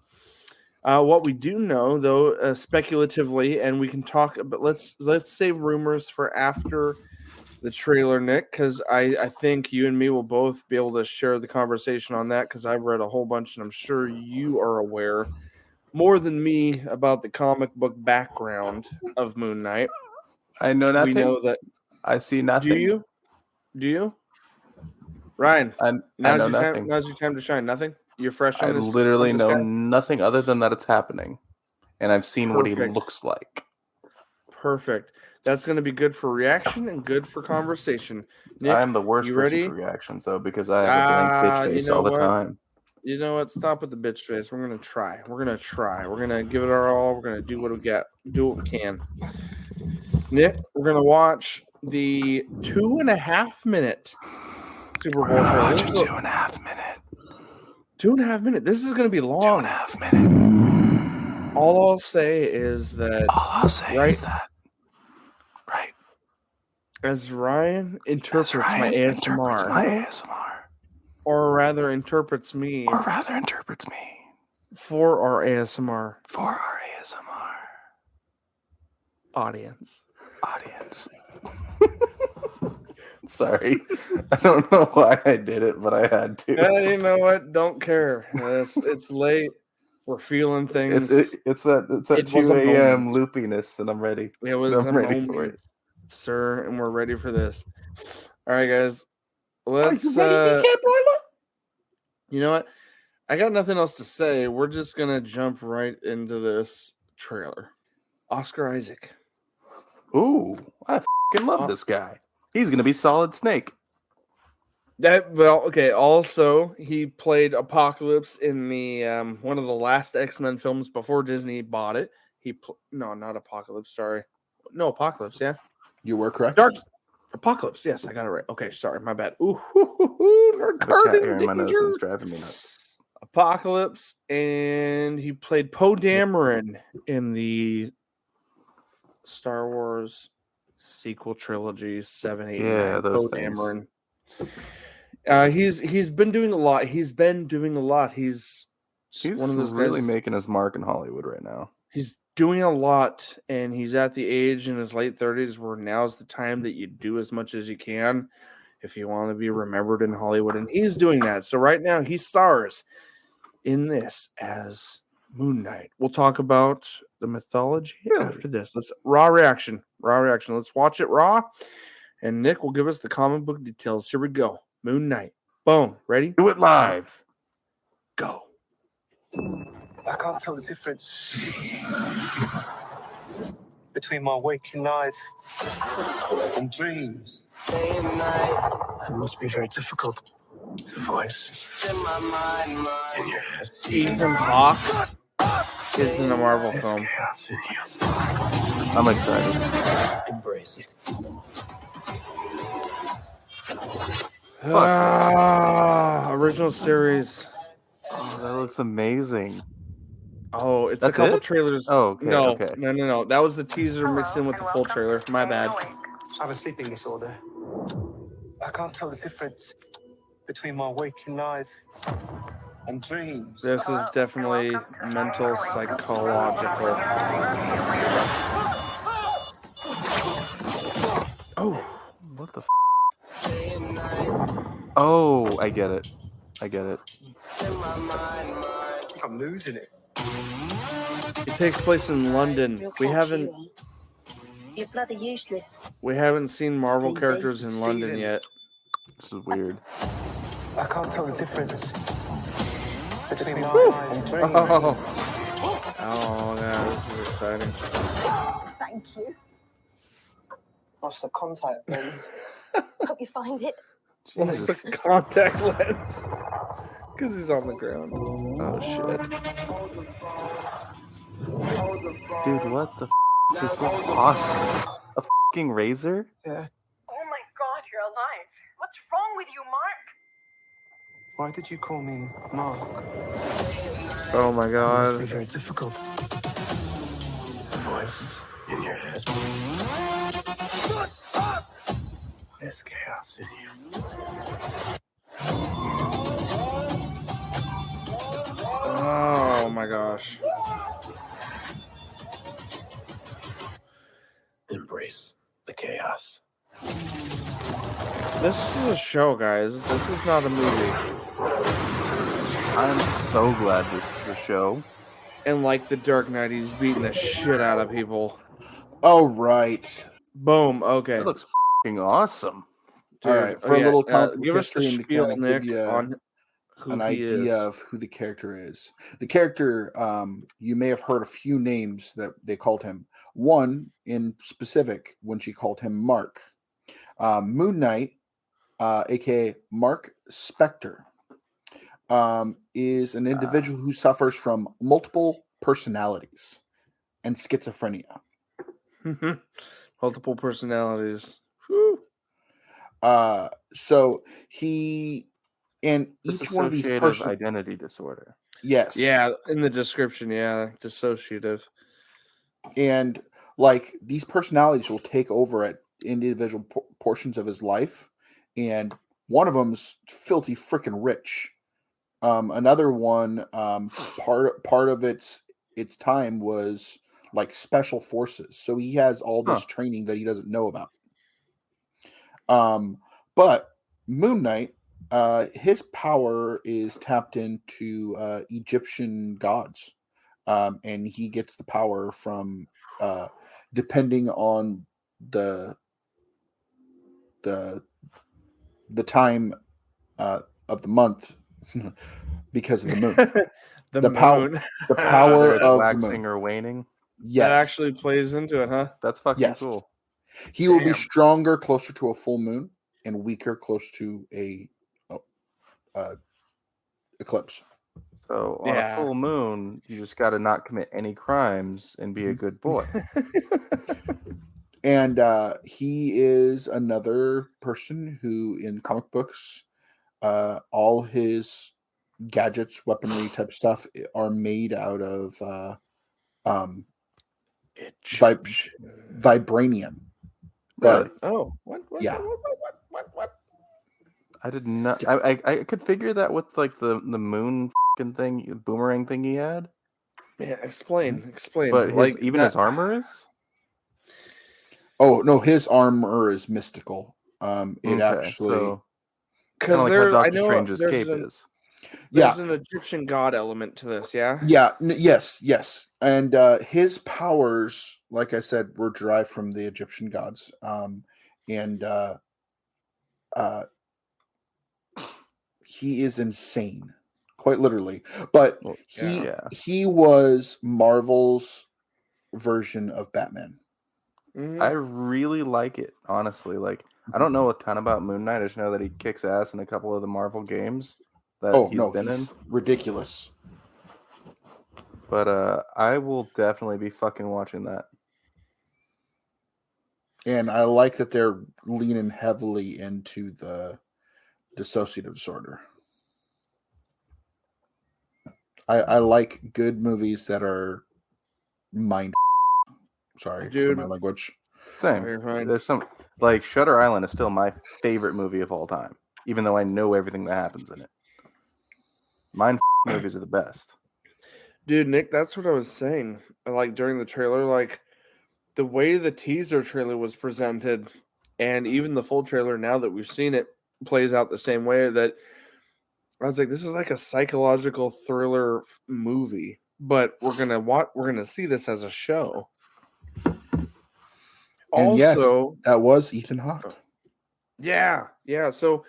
[SPEAKER 2] What we do know, though, speculatively, and we can talk, but let's save rumors for after the trailer, Nick, because I think you and me will both be able to share the conversation on that because I've read a whole bunch, and I'm sure you are aware more than me about the comic book background of Moon Knight.
[SPEAKER 1] I know nothing.
[SPEAKER 2] We know that.
[SPEAKER 1] I see nothing.
[SPEAKER 2] Do you? Ryan,
[SPEAKER 1] I know nothing.
[SPEAKER 2] Now's your time to shine. Nothing? You're fresh on
[SPEAKER 1] I
[SPEAKER 2] this?
[SPEAKER 1] literally
[SPEAKER 2] on this
[SPEAKER 1] know
[SPEAKER 2] guy?
[SPEAKER 1] nothing other than that it's happening. And I've seen what he
[SPEAKER 2] Perfect.
[SPEAKER 1] looks like.
[SPEAKER 2] Perfect. That's going to be good for reaction and good for conversation. Nick,
[SPEAKER 1] I'm the worst
[SPEAKER 2] you
[SPEAKER 1] person
[SPEAKER 2] ready?
[SPEAKER 1] for reactions, though, because I have a blank bitch face all the time.
[SPEAKER 2] You know what? Stop with the bitch face. We're going to try. We're going to give it our all. We're going to do what we got. Do what we can. Nick, we're going to watch the 2.5 minute Super Bowl trailer.
[SPEAKER 1] Watch a 2.5 minute.
[SPEAKER 2] 2.5 minute. This is going to be long.
[SPEAKER 1] 2.5 minute.
[SPEAKER 2] All I'll say is that.
[SPEAKER 1] Right.
[SPEAKER 2] As Ryan interprets my ASMR. Or rather interprets me. For our ASMR. Audience.
[SPEAKER 1] Sorry. I don't know why I did it, but I had to.
[SPEAKER 2] You know what? Don't care. It's late. We're feeling things.
[SPEAKER 1] It's that 2 a.m. loopiness, and I'm ready.
[SPEAKER 2] It was
[SPEAKER 1] I'm ready for it,
[SPEAKER 2] sir, and we're ready for this. All right, guys. Let's.
[SPEAKER 3] Are you ready, BK Broiler?
[SPEAKER 2] You know what? I got nothing else to say. We're just gonna jump right into this trailer. Oscar Isaac.
[SPEAKER 1] Ooh, I fucking love this guy. He's gonna be Solid Snake.
[SPEAKER 2] Okay. Also, he played Apocalypse in the one of the last X-Men films before Disney bought it. No, not Apocalypse. Sorry, no Apocalypse. Yeah,
[SPEAKER 3] you were correct.
[SPEAKER 2] Apocalypse. Yes, I got it right. Okay, sorry, my bad. Ooh,
[SPEAKER 1] The cat hair in my nose is driving me nuts.
[SPEAKER 2] Apocalypse, and he played Poe Dameron in the Star Wars sequel trilogy 7, 8, 9.
[SPEAKER 1] Those
[SPEAKER 2] Poe
[SPEAKER 1] things.
[SPEAKER 2] Dameron. He's been doing a lot. He's one of those
[SPEAKER 1] really
[SPEAKER 2] guys.
[SPEAKER 1] making his mark in Hollywood right now.
[SPEAKER 2] He's doing a lot, and he's at the age in his late 30s where now's the time that you do as much as you can. if you want to be remembered in Hollywood. And he's doing that. So right now he stars in this as Moon Knight. We'll talk about the mythology after this. Let's raw reaction. Let's watch it raw. And Nick will give us the comic book details. Here we go. Moon Knight. Boom. Ready?
[SPEAKER 1] Do it live.
[SPEAKER 2] Go.
[SPEAKER 5] I can't tell the difference between my waking life and dreams. Day and night. It must be very difficult. The voices in my mind, in your head.
[SPEAKER 2] Ethan Hawke is in a Marvel
[SPEAKER 5] There's
[SPEAKER 2] film.
[SPEAKER 5] chaos in you.
[SPEAKER 1] I'm excited.
[SPEAKER 5] Embrace it.
[SPEAKER 2] Original series.
[SPEAKER 1] Oh, that looks amazing.
[SPEAKER 2] Oh, it's
[SPEAKER 1] That's
[SPEAKER 2] a couple
[SPEAKER 1] it?
[SPEAKER 2] trailers.
[SPEAKER 1] Oh, okay,
[SPEAKER 2] No,
[SPEAKER 1] okay.
[SPEAKER 2] no. That was the teaser mixed in with the full trailer. My bad.
[SPEAKER 5] I have a sleeping disorder. I can't tell the difference between my waking life and dreams.
[SPEAKER 2] This is definitely mental, psychological. Oh,
[SPEAKER 1] What the? Oh, I get it.
[SPEAKER 5] I'm losing it.
[SPEAKER 2] it takes place in London.
[SPEAKER 4] You're bloody useless.
[SPEAKER 2] We haven't seen Marvel characters in London yet.
[SPEAKER 1] This is weird.
[SPEAKER 5] I can't tell the difference between my life and dreams.
[SPEAKER 2] Oh, yeah, this is exciting.
[SPEAKER 4] Thank you.
[SPEAKER 5] Lost the contact lens.
[SPEAKER 4] Hope you find it.
[SPEAKER 2] What's the contact lens? Because he's on the ground. Oh, shit.
[SPEAKER 1] Dude, what the? This looks awesome. A fucking razor?
[SPEAKER 5] Yeah.
[SPEAKER 6] Oh my god, you're alive. What's wrong with you, Mark?
[SPEAKER 5] Why did you call me Mark?
[SPEAKER 2] Oh, my
[SPEAKER 5] It must be
[SPEAKER 2] God.
[SPEAKER 5] very difficult. The voices in your head. There's chaos in you.
[SPEAKER 2] Oh, my gosh.
[SPEAKER 5] Embrace the chaos.
[SPEAKER 2] This is a show, guys. This is not a movie.
[SPEAKER 1] I'm so glad this is a show.
[SPEAKER 2] And like the Dark Knight, he's beating the shit out of people.
[SPEAKER 3] Oh, right.
[SPEAKER 2] Boom. Okay.
[SPEAKER 1] It looks fucking awesome.
[SPEAKER 3] All right. For a little comic
[SPEAKER 2] give us the
[SPEAKER 3] history and to
[SPEAKER 2] spiel,
[SPEAKER 3] kind of
[SPEAKER 2] Nick,
[SPEAKER 3] give you
[SPEAKER 2] on who
[SPEAKER 3] an
[SPEAKER 2] he
[SPEAKER 3] idea
[SPEAKER 2] is.
[SPEAKER 3] of who the character is. The character, you may have heard a few names that they called him. One in specific, when she called him Mark. Moon Knight, aka Mark Spector, is an individual who suffers from multiple personalities and schizophrenia.
[SPEAKER 2] Multiple personalities. Whew.
[SPEAKER 3] So he and each one of these
[SPEAKER 1] Dissociative identity disorder.
[SPEAKER 3] yes,
[SPEAKER 2] Yeah, in the description, yeah, dissociative.
[SPEAKER 3] and like these personalities will take over at individual portions of his life, and one of them's filthy freaking rich. Another one, part of its time was like special forces, so he has all this training that he doesn't know about. But Moon Knight, his power is tapped into Egyptian gods, and he gets the power from depending on the time of the month because of the moon.
[SPEAKER 2] The
[SPEAKER 3] power-
[SPEAKER 2] moon.
[SPEAKER 3] The power
[SPEAKER 1] Whether it's
[SPEAKER 3] of the
[SPEAKER 1] waxing
[SPEAKER 3] moon.
[SPEAKER 1] or waning.
[SPEAKER 3] Yes,
[SPEAKER 2] That actually plays into it, huh?
[SPEAKER 1] That's fucking
[SPEAKER 3] Yes.
[SPEAKER 1] cool.
[SPEAKER 3] he will be
[SPEAKER 2] Damn.
[SPEAKER 3] stronger closer to a full moon and weaker close to a eclipse.
[SPEAKER 1] So on
[SPEAKER 2] Yeah.
[SPEAKER 1] a full moon, you just got to not commit any crimes and be a good boy.
[SPEAKER 3] And he is another person who, in comic books, all his gadgets, weaponry type stuff are made out of vibranium. But
[SPEAKER 2] Oh, what?
[SPEAKER 3] Yeah.
[SPEAKER 2] What?
[SPEAKER 1] I did not. I could figure that with like the moon fucking thing, boomerang thing he had.
[SPEAKER 2] Yeah, explain.
[SPEAKER 1] But
[SPEAKER 2] like
[SPEAKER 1] even his armor is.
[SPEAKER 3] oh no, his armor is mystical. It
[SPEAKER 1] Okay,
[SPEAKER 3] actually,
[SPEAKER 1] so kind
[SPEAKER 2] Because
[SPEAKER 1] of like how
[SPEAKER 2] there, I
[SPEAKER 1] Doctor
[SPEAKER 2] know
[SPEAKER 1] Strange's
[SPEAKER 2] there's
[SPEAKER 1] cape
[SPEAKER 2] an
[SPEAKER 1] is.
[SPEAKER 3] yeah,
[SPEAKER 2] an Egyptian god element to this. Yeah.
[SPEAKER 3] yeah, yes, and his powers, like I said, were derived from the Egyptian gods, and uh, he is insane, quite literally. But
[SPEAKER 1] Well,
[SPEAKER 3] he
[SPEAKER 1] yeah.
[SPEAKER 3] he was Marvel's version of Batman.
[SPEAKER 2] Mhm.
[SPEAKER 1] I really like it, honestly. Like, I don't know a ton about Moon Knight. I just know that he kicks ass in a couple of the Marvel games that
[SPEAKER 3] Oh
[SPEAKER 1] he's
[SPEAKER 3] no,
[SPEAKER 1] been in.
[SPEAKER 3] he's ridiculous.
[SPEAKER 1] But I will definitely be fucking watching that.
[SPEAKER 3] And I like that they're leaning heavily into the dissociative disorder. I like good movies that are mind. Sorry for
[SPEAKER 2] Dude.
[SPEAKER 3] my language.
[SPEAKER 1] Same.
[SPEAKER 2] You're fine.
[SPEAKER 1] There's some like Shutter Island is still my favorite movie of all time, even though I know everything that happens in it. Mind movies are the best.
[SPEAKER 2] Dude, Nick, that's what I was saying. Like during the trailer, like the way the teaser trailer was presented, and even the full trailer now that we've seen it plays out the same way. That I was like, this is like a psychological thriller movie, but we're gonna see this as a show.
[SPEAKER 3] And yes,
[SPEAKER 2] Also,
[SPEAKER 3] that was Ethan Hawke.
[SPEAKER 2] yeah. So,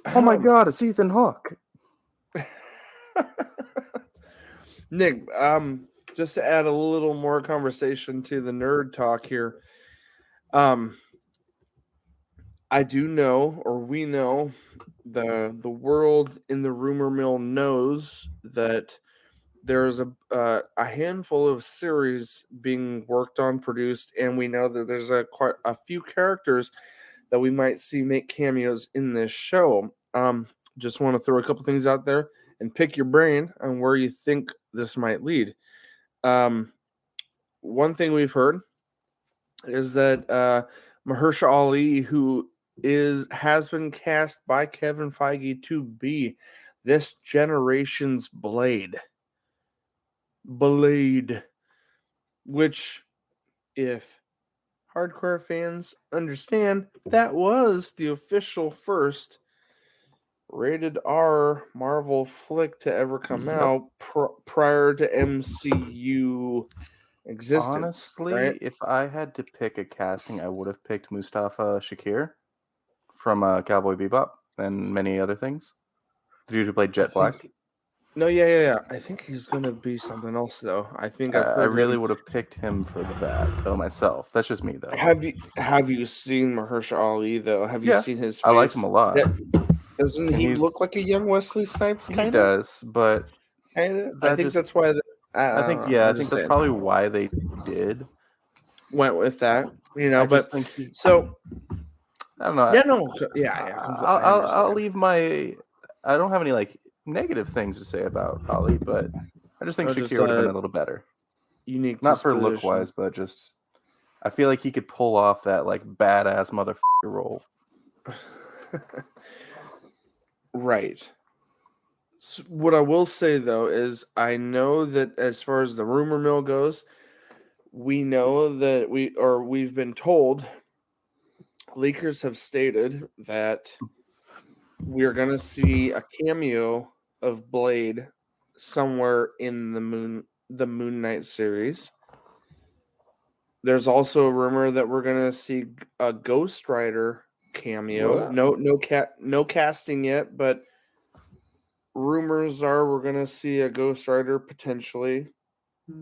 [SPEAKER 1] Oh my god, it's Ethan Hawke.
[SPEAKER 2] Nick, just to add a little more conversation to the nerd talk here, I do know, or we know, the world in the rumor mill knows that there's a handful of series being worked on, produced, and we know that there's quite a few characters that we might see make cameos in this show. Just want to throw a couple things out there and pick your brain on where you think this might lead. One thing we've heard is that Mahershala Ali, who has been cast by Kevin Feige to be this generation's Blade, which, if hardcore fans understand, that was the official first rated R Marvel flick to ever come
[SPEAKER 1] Yep.
[SPEAKER 2] out prior to MCU existence.
[SPEAKER 1] Honestly,
[SPEAKER 2] right?
[SPEAKER 1] if I had to pick a casting, I would have picked Mustafa Shakir from Cowboy Bebop and many other things. The dude who played Jet Black.
[SPEAKER 2] No, yeah. I think he's gonna be something else though. I think I've
[SPEAKER 1] I
[SPEAKER 2] heard
[SPEAKER 1] really
[SPEAKER 2] him.
[SPEAKER 1] would have picked him for that though myself. That's just me though.
[SPEAKER 2] Have you seen Mahershala Ali though? Have you
[SPEAKER 1] Yeah,
[SPEAKER 2] seen his face?
[SPEAKER 1] I like him a lot.
[SPEAKER 2] Doesn't
[SPEAKER 1] And
[SPEAKER 2] he
[SPEAKER 1] he-
[SPEAKER 2] look like a young Wesley Snipes?
[SPEAKER 1] He
[SPEAKER 2] Kind of.
[SPEAKER 1] does, but
[SPEAKER 2] I
[SPEAKER 1] that
[SPEAKER 2] think
[SPEAKER 1] just-
[SPEAKER 2] that's why.
[SPEAKER 1] I think
[SPEAKER 2] I'm
[SPEAKER 1] that's
[SPEAKER 2] just saying.
[SPEAKER 1] probably why they did.
[SPEAKER 2] Went with that,
[SPEAKER 1] I
[SPEAKER 2] but
[SPEAKER 1] just think he.
[SPEAKER 2] so
[SPEAKER 1] I don't know.
[SPEAKER 2] yeah, no, yeah.
[SPEAKER 1] I'll leave my. I don't have any like negative things to say about Ali, but I just think Shakir would have been a little better.
[SPEAKER 2] Unique,
[SPEAKER 1] Not for look wise, but just I feel like he could pull off that like badass motherfucker role.
[SPEAKER 2] Right. So what I will say though is I know that as far as the rumor mill goes, we know that we've been told, leakers have stated that we are going to see a cameo of Blade somewhere in the Moon Knight series. There's also a rumor that we're going to see a Ghost Rider cameo.
[SPEAKER 1] What?
[SPEAKER 2] No casting yet, but rumors are we're going to see a Ghost Rider potentially.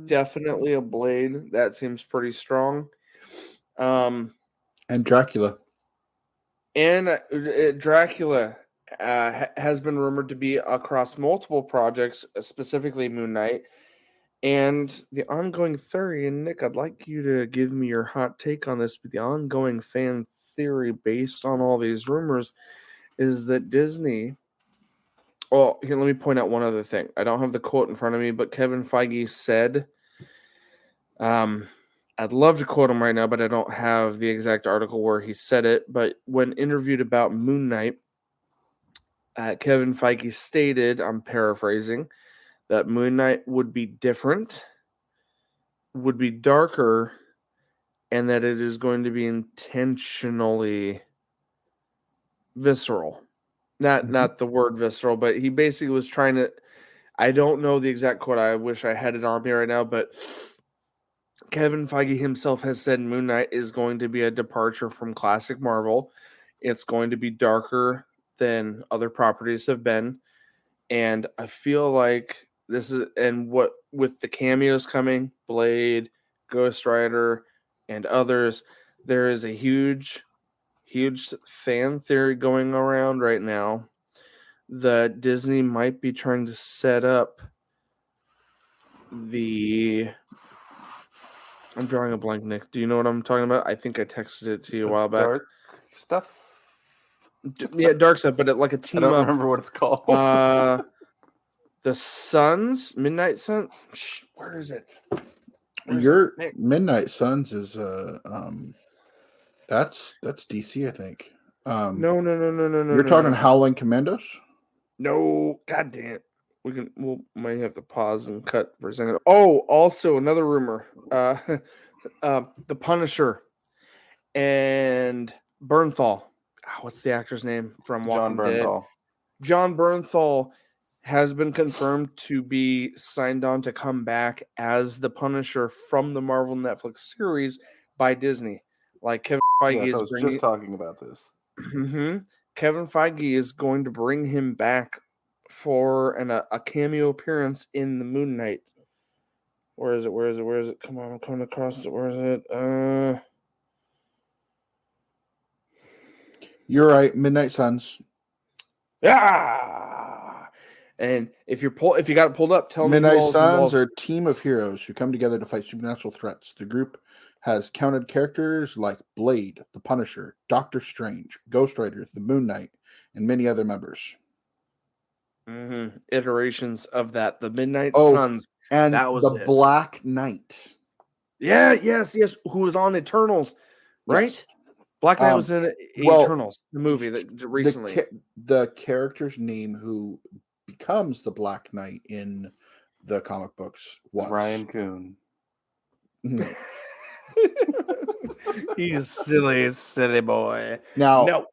[SPEAKER 2] Definitely a Blade. That seems pretty strong.
[SPEAKER 3] And Dracula.
[SPEAKER 2] And Dracula has been rumored to be across multiple projects, specifically Moon Knight. And the ongoing theory, and Nick, I'd like you to give me your hot take on this, but the ongoing fan theory based on all these rumors is that Disney. Well, here, let me point out one other thing. I don't have the quote in front of me, but Kevin Feige said, I'd love to quote him right now, but I don't have the exact article where he said it. But when interviewed about Moon Knight, Kevin Feige stated, I'm paraphrasing, that Moon Knight would be different, would be darker, and that it is going to be intentionally visceral. Not the word visceral, but he basically was trying to. I don't know the exact quote. I wish I had it on me right now, but Kevin Feige himself has said Moon Knight is going to be a departure from classic Marvel. It's going to be darker than other properties have been. And I feel like this is, and what with the cameos coming, Blade, Ghost Rider, and others, there is a huge fan theory going around right now that Disney might be trying to set up I'm drawing a blank, Nick. Do you know what I'm talking about? I think I texted it to you a while back.
[SPEAKER 1] Dark stuff.
[SPEAKER 2] Yeah, dark stuff, but like a
[SPEAKER 1] I
[SPEAKER 2] team
[SPEAKER 1] don't
[SPEAKER 2] up.
[SPEAKER 1] remember what it's called.
[SPEAKER 2] The Suns, Midnight Sun. Where is it?
[SPEAKER 3] Your
[SPEAKER 2] Nick?
[SPEAKER 3] Midnight Suns is that's DC, I think.
[SPEAKER 2] No.
[SPEAKER 3] You're talking Howling Commandos?
[SPEAKER 2] No, god damn. We'll might have to pause and cut for a second. Oh, also another rumor. The Punisher and Bernthal. What's the actor's name from
[SPEAKER 1] John
[SPEAKER 2] Walking Dead?
[SPEAKER 1] Bernthal.
[SPEAKER 2] John Bernthal has been confirmed to be signed on to come back as the Punisher from the Marvel Netflix series by Disney. Like Kevin Feige
[SPEAKER 1] Yes, I
[SPEAKER 2] is
[SPEAKER 1] was
[SPEAKER 2] bringing.
[SPEAKER 1] just talking about this.
[SPEAKER 2] Kevin Feige is going to bring him back for a cameo appearance in the Moon Knight. Where is it? Come on, I'm coming across it. Where is it?
[SPEAKER 3] You're right, Midnight Suns.
[SPEAKER 2] Yeah. And if you got it pulled up, tell me who
[SPEAKER 3] Midnight
[SPEAKER 2] all is
[SPEAKER 3] Suns
[SPEAKER 2] involved.
[SPEAKER 3] are a team of heroes who come together to fight supernatural threats. The group has counted characters like Blade, the Punisher, Doctor Strange, Ghost Rider, the Moon Knight, and many other members.
[SPEAKER 2] Iterations of that. The Midnight Suns.
[SPEAKER 3] And
[SPEAKER 2] that was
[SPEAKER 3] the
[SPEAKER 2] it.
[SPEAKER 3] Black Knight.
[SPEAKER 2] Yeah, yes. Who was on Eternals, right?
[SPEAKER 3] Yes.
[SPEAKER 2] Black Knight was in Eternals, the movie that recently.
[SPEAKER 3] The character's name who becomes the Black Knight in the comic books was
[SPEAKER 1] Ryan Coon.
[SPEAKER 2] He's silly boy.
[SPEAKER 3] Now,
[SPEAKER 2] no.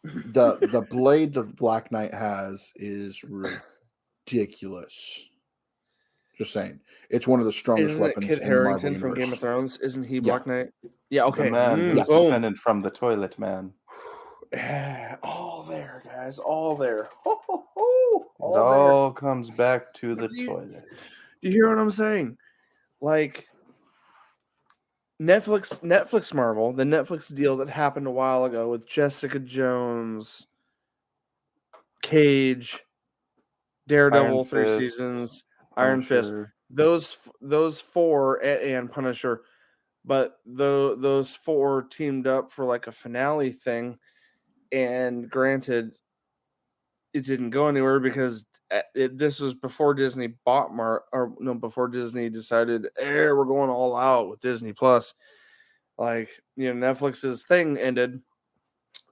[SPEAKER 3] the blade the Black Knight has is ridiculous. Just saying, it's one of the strongest
[SPEAKER 2] Isn't it
[SPEAKER 3] weapons
[SPEAKER 2] Kit
[SPEAKER 3] in the Marvel
[SPEAKER 2] Harington
[SPEAKER 3] universe.
[SPEAKER 2] from Game of Thrones? Isn't he Black Knight? Yeah. Okay.
[SPEAKER 1] The man who's
[SPEAKER 2] boom.
[SPEAKER 1] descended from the toilet man.
[SPEAKER 2] All there, guys. All there.
[SPEAKER 1] It all comes back to the toilet.
[SPEAKER 2] Do you hear what I'm saying? Like Netflix Marvel, the Netflix deal that happened a while ago with Jessica Jones, Cage, Daredevil, 3 seasons, Iron Fist. Those four and Punisher, but those four teamed up for like a finale thing, and granted, it didn't go anywhere because this was before Disney bought before Disney decided, we're going all out with Disney Plus. Like, Netflix's thing ended.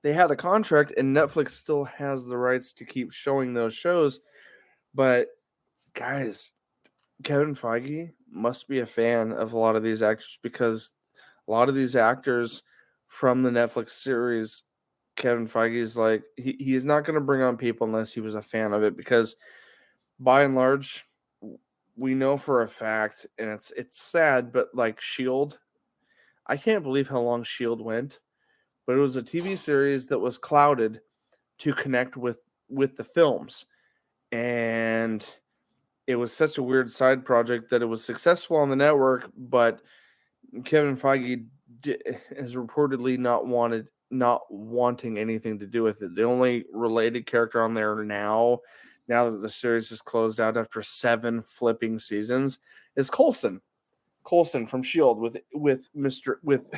[SPEAKER 2] They had a contract, and Netflix still has the rights to keep showing those shows. But guys, Kevin Feige must be a fan of a lot of these actors, because a lot of these actors from the Netflix series, Kevin Feige is like, he is not going to bring on people unless he was a fan of it, because by and large, we know for a fact, and it's sad, but like S.H.I.E.L.D., I can't believe how long S.H.I.E.L.D. went, but it was a TV series that was clouded to connect with the films, and it was such a weird side project that it was successful on the network, but Kevin Feige is reportedly not wanting anything to do with it. The only related character on there now that the series is closed out after 7 flipping seasons, is Coulson from S.H.I.E.L.D. with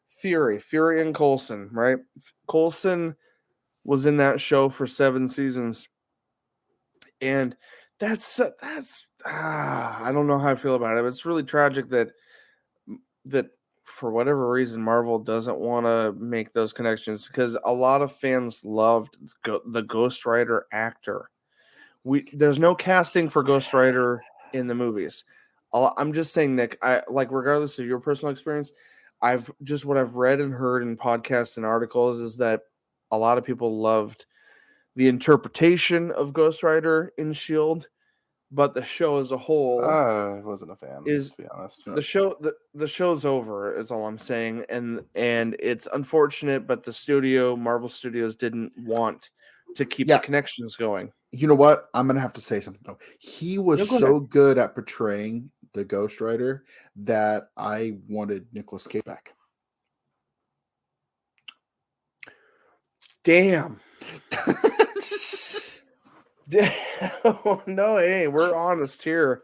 [SPEAKER 2] Fury and Coulson, right? Coulson was in that show for 7 seasons, and that's I don't know how I feel about it. But it's really tragic that for whatever reason Marvel doesn't want to make those connections, because a lot of fans loved the Ghost Rider actor. There's no casting for Ghost Rider in the movies. I'm just saying, Nick, regardless of your personal experience, what I've read and heard in podcasts and articles is that a lot of people loved the interpretation of Ghost Rider in Shield, but the show as a whole
[SPEAKER 1] I wasn't a fan,
[SPEAKER 2] is
[SPEAKER 1] to be honest.
[SPEAKER 2] the show's over is all I'm saying, and it's unfortunate, but the Marvel Studios didn't want to keep
[SPEAKER 3] Yeah.
[SPEAKER 2] the connections going.
[SPEAKER 3] You know what? I'm gonna have to say something though. He was
[SPEAKER 2] No, go
[SPEAKER 3] so good at portraying the Ghost Rider that I wanted Nicolas Cage back.
[SPEAKER 2] Damn. No, hey, we're honest here.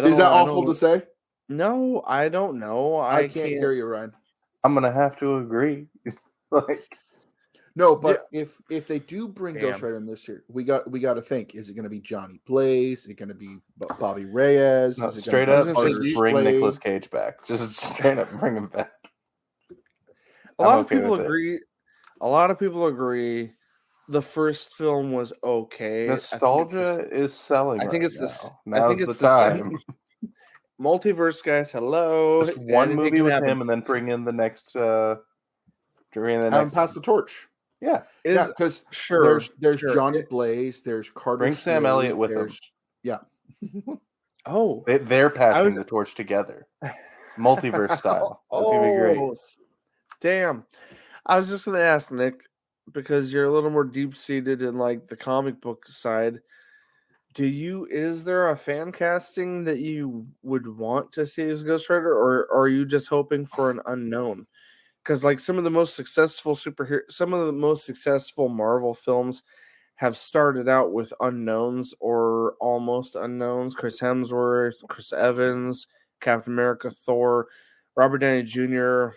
[SPEAKER 3] Is that awful to say?
[SPEAKER 2] No, I don't know.
[SPEAKER 3] I can't hear you, Ryan.
[SPEAKER 1] I'm gonna have to agree. Like,
[SPEAKER 3] No, but if they do bring
[SPEAKER 2] Damn.
[SPEAKER 3] Ghost Rider in this year, we got to think: is it going to be Johnny Blaze? Is it going to be Bobby Reyes?
[SPEAKER 1] no,
[SPEAKER 3] Is it
[SPEAKER 1] straight
[SPEAKER 3] gonna
[SPEAKER 1] up,
[SPEAKER 3] be
[SPEAKER 2] gonna
[SPEAKER 1] just
[SPEAKER 3] Arthur
[SPEAKER 1] bring
[SPEAKER 3] Slade?
[SPEAKER 1] Nicolas Cage back. Just straight up bring him back.
[SPEAKER 2] A lot
[SPEAKER 1] I'm
[SPEAKER 2] of
[SPEAKER 1] okay
[SPEAKER 2] people
[SPEAKER 1] with it.
[SPEAKER 2] agree. A lot of people agree. The first film was okay.
[SPEAKER 1] Nostalgia is selling.
[SPEAKER 2] I think
[SPEAKER 1] right
[SPEAKER 2] it's this.
[SPEAKER 1] now.
[SPEAKER 2] I
[SPEAKER 1] Now's
[SPEAKER 2] think
[SPEAKER 1] the
[SPEAKER 2] it's the same.
[SPEAKER 1] time.
[SPEAKER 2] Multiverse guys, hello.
[SPEAKER 1] Just one
[SPEAKER 2] Anything
[SPEAKER 1] movie
[SPEAKER 2] can
[SPEAKER 1] with
[SPEAKER 2] happen.
[SPEAKER 1] him, and then bring in the next. During the
[SPEAKER 3] Have him
[SPEAKER 1] next.
[SPEAKER 3] pass the torch.
[SPEAKER 1] Yeah,
[SPEAKER 3] Yeah, because
[SPEAKER 2] Sure.
[SPEAKER 3] there's
[SPEAKER 2] sure.
[SPEAKER 3] Johnny Blaze, there's Carter.
[SPEAKER 1] Bring Sam
[SPEAKER 3] Slade,
[SPEAKER 1] Elliott with him.
[SPEAKER 3] there's- Yeah.
[SPEAKER 2] Oh,
[SPEAKER 1] they're passing
[SPEAKER 2] was-
[SPEAKER 1] the torch together, multiverse style. That's gonna be great.
[SPEAKER 2] Damn. I was just gonna ask Nick, because you're a little more deep seated in like the comic book side. Is there a fan casting that you would want to see as Ghost Rider, or are you just hoping for an unknown? Because like some of the most successful Marvel films have started out with unknowns or almost unknowns. Chris Hemsworth, Chris Evans, Captain America, Thor, Robert Downey Jr.,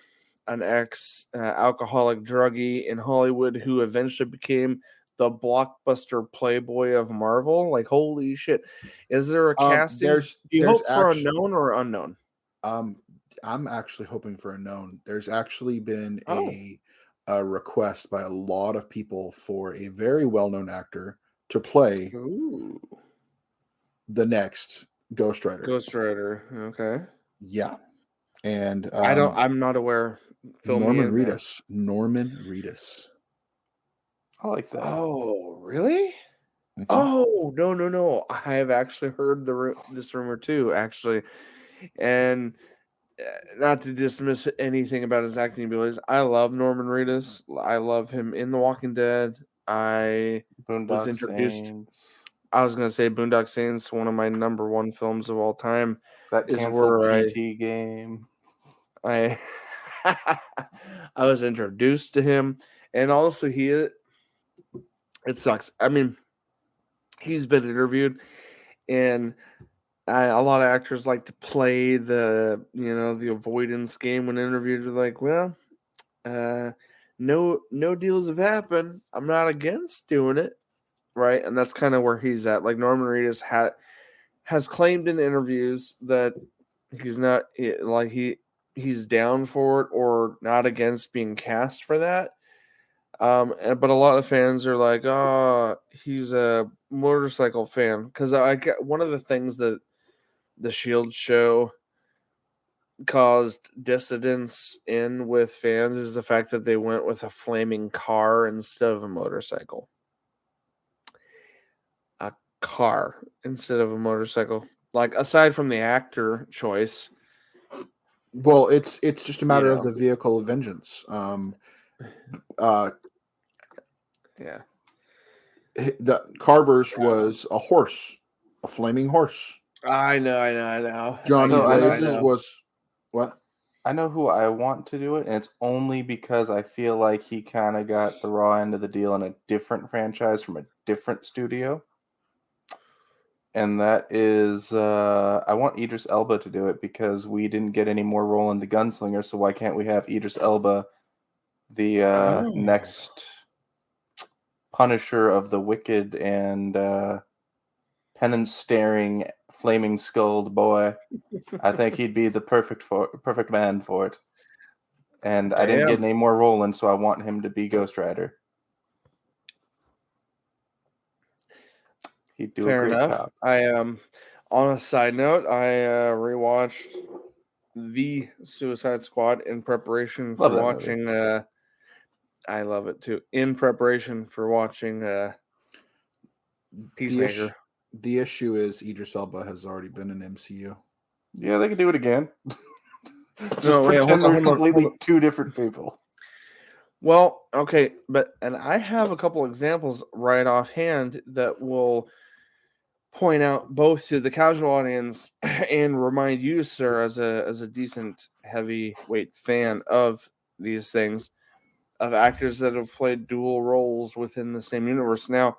[SPEAKER 2] an ex-alcoholic druggie in Hollywood who eventually became the blockbuster playboy of Marvel. Like, holy shit. Is there a casting? Do you hope for unknown or unknown?
[SPEAKER 3] I'm actually hoping for unknown. There's actually been
[SPEAKER 2] Oh.
[SPEAKER 3] a request by a lot of people for a very well-known actor to play
[SPEAKER 2] Ooh.
[SPEAKER 3] the next Ghost Rider.
[SPEAKER 2] Ghost Rider. Okay.
[SPEAKER 3] Yeah. And
[SPEAKER 2] I'm not aware. Fill me
[SPEAKER 3] Norman
[SPEAKER 2] in, man.
[SPEAKER 3] Reedus. Norman Reedus.
[SPEAKER 1] I like that.
[SPEAKER 2] Oh, really?
[SPEAKER 3] Mhm.
[SPEAKER 2] Oh, no. I have actually heard this rumor too, actually. And not to dismiss anything about his acting abilities, I love Norman Reedus. I love him in The Walking Dead. I was introduced.
[SPEAKER 1] Saints.
[SPEAKER 2] I was going to say Boondock Saints, one of my number one films of all time.
[SPEAKER 1] That
[SPEAKER 2] is
[SPEAKER 1] canceled
[SPEAKER 2] where
[SPEAKER 1] PT game.
[SPEAKER 2] I was introduced to him, and also it sucks. I mean, he's been interviewed, and a lot of actors like to play the avoidance game when interviewed. They're like, well, no deals have happened. I'm not against doing it, right? And that's kind of where he's at. Like Norman Reedus has claimed in interviews that he's not he's down for it or not against being cast for that. But a lot of fans are like, oh, he's a motorcycle fan. Because I get one of the things that the Shield show caused dissidence in with fans is the fact that they went with a flaming car instead of a motorcycle. A car instead of a motorcycle. Like, aside from the actor choice.
[SPEAKER 3] Well, it's just a matter of
[SPEAKER 2] know.
[SPEAKER 3] the vehicle of vengeance.
[SPEAKER 2] Yeah.
[SPEAKER 3] The Carver's was a horse, a flaming horse.
[SPEAKER 2] I know.
[SPEAKER 3] Johnny
[SPEAKER 1] So I know
[SPEAKER 3] Blaze's was what?
[SPEAKER 1] I know who I want to do it, and it's only because I feel like he kind of got the raw end of the deal in a different franchise from a different studio. And that is, I want Idris Elba to do it because we didn't get any more role in The Gunslinger, so why can't we have Idris Elba, the next Punisher of the wicked and penance-staring, flaming-skulled boy? I think he'd be the perfect man for it. And I didn't get any more role in, so I want him to be Ghost Rider. He'd do
[SPEAKER 2] Fair
[SPEAKER 1] a great
[SPEAKER 2] enough.
[SPEAKER 1] job.
[SPEAKER 2] I on a side note, I rewatched the Suicide Squad in preparation for
[SPEAKER 1] Love that
[SPEAKER 2] watching I love it too. In preparation for watching Peacemaker.
[SPEAKER 3] The issue is Idris Elba has already been in MCU.
[SPEAKER 1] Yeah, they can do it again. Just
[SPEAKER 2] No, wait,
[SPEAKER 1] pretend
[SPEAKER 2] hold
[SPEAKER 1] we're
[SPEAKER 2] on.
[SPEAKER 1] completely two different people.
[SPEAKER 2] Well, okay, and I have a couple examples right offhand that will point out both to the casual audience and remind you, sir, as a decent heavyweight fan of these things, of actors that have played dual roles within the same universe. Now,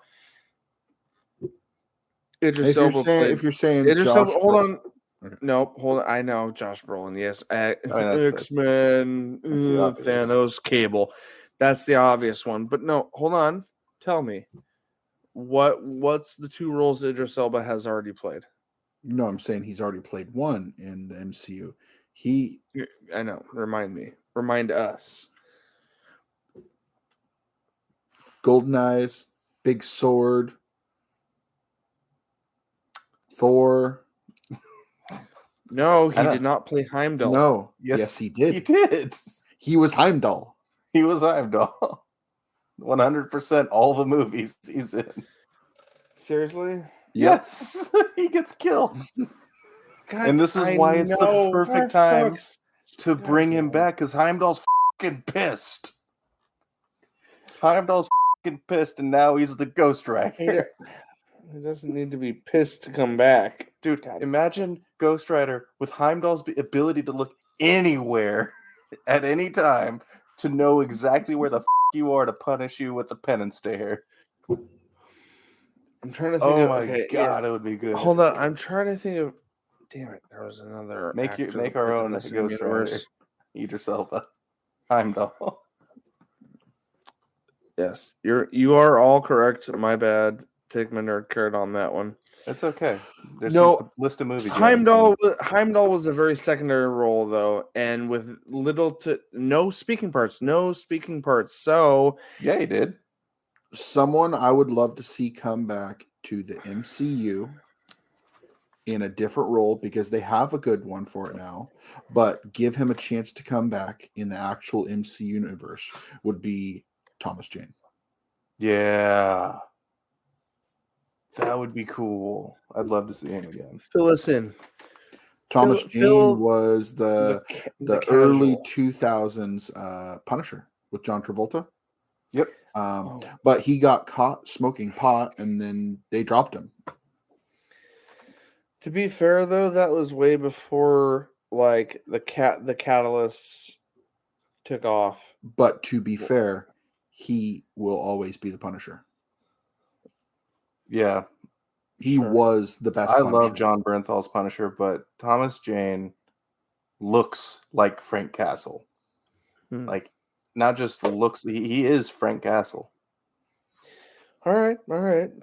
[SPEAKER 2] Idris Elba played.
[SPEAKER 3] If you're saying
[SPEAKER 2] Idris
[SPEAKER 3] Josh,
[SPEAKER 2] Elba, hold on.
[SPEAKER 3] Okay.
[SPEAKER 2] Nope, hold on. I know Josh Brolin. Yes,
[SPEAKER 1] that's
[SPEAKER 2] X-Men,
[SPEAKER 1] the obvious.
[SPEAKER 2] Thanos, Cable. That's the obvious one. But no, hold on. Tell me, what's the two roles Idris Elba has already played?
[SPEAKER 3] no, I'm saying he's already played one in the MCU.
[SPEAKER 2] I know. Remind us.
[SPEAKER 3] Golden Eyes, Big Sword, Thor.
[SPEAKER 2] No, he
[SPEAKER 1] I don't-
[SPEAKER 2] did not play Heimdall.
[SPEAKER 3] No, yes, he did.
[SPEAKER 1] He did.
[SPEAKER 3] He was Heimdall.
[SPEAKER 1] He was Heimdall. 100% all the movies he's in.
[SPEAKER 2] Seriously?
[SPEAKER 1] Yes, he gets killed.
[SPEAKER 2] God,
[SPEAKER 1] And this is why it's the
[SPEAKER 2] know,
[SPEAKER 1] perfect
[SPEAKER 2] for
[SPEAKER 1] time
[SPEAKER 2] fuck's-
[SPEAKER 1] to bring him back, because Heimdall's fucking pissed. Heimdall's fucking pissed, and now he's the Ghost Rider.
[SPEAKER 2] He doesn't need to be pissed to come back.
[SPEAKER 1] Dude, imagine Ghost Rider with Heimdall's ability to look anywhere at any time to know exactly where the you are to punish you with the penance stare.
[SPEAKER 2] I'm trying to think
[SPEAKER 1] Oh
[SPEAKER 2] of.
[SPEAKER 1] my
[SPEAKER 2] Okay,
[SPEAKER 1] god,
[SPEAKER 2] yeah.
[SPEAKER 1] it would be good.
[SPEAKER 2] Hold on, I'm trying to think of. Damn it, there was another.
[SPEAKER 1] Make
[SPEAKER 2] actor that
[SPEAKER 1] our
[SPEAKER 2] played
[SPEAKER 1] own
[SPEAKER 2] in the
[SPEAKER 1] Ghost
[SPEAKER 2] same
[SPEAKER 1] Rider.
[SPEAKER 2] universe.
[SPEAKER 1] Idris Elba. Heimdall.
[SPEAKER 2] Yes, you are all correct. My bad. Take my nerd card on that one.
[SPEAKER 1] It's okay. There's
[SPEAKER 2] No,
[SPEAKER 1] some list of movies. you haven't
[SPEAKER 2] Heimdall was a very secondary role though, and with little to no speaking parts. So
[SPEAKER 1] seen. Yeah, he did.
[SPEAKER 3] Someone I would love to see come back to the MCU in a different role, because they have a good one for it now, but give him a chance to come back in the actual MCU universe, would be Thomas Jane.
[SPEAKER 1] Yeah. That would be cool. I'd love to see him again.
[SPEAKER 2] fill us in.
[SPEAKER 3] Thomas Jane
[SPEAKER 2] Phil-
[SPEAKER 3] was the early 2000s Punisher with John Travolta.
[SPEAKER 1] Yep.
[SPEAKER 3] But he got caught smoking pot, and then they dropped him.
[SPEAKER 2] To be fair, though, that was way before like the catalysts took off.
[SPEAKER 3] But to be fair, he will always be the Punisher.
[SPEAKER 1] Yeah.
[SPEAKER 3] He
[SPEAKER 2] Sure.
[SPEAKER 3] was the best.
[SPEAKER 1] I
[SPEAKER 3] Punisher.
[SPEAKER 1] love John Bernthal's Punisher, but Thomas Jane looks like Frank Castle. Like, not just looks, he is Frank Castle.
[SPEAKER 2] All right.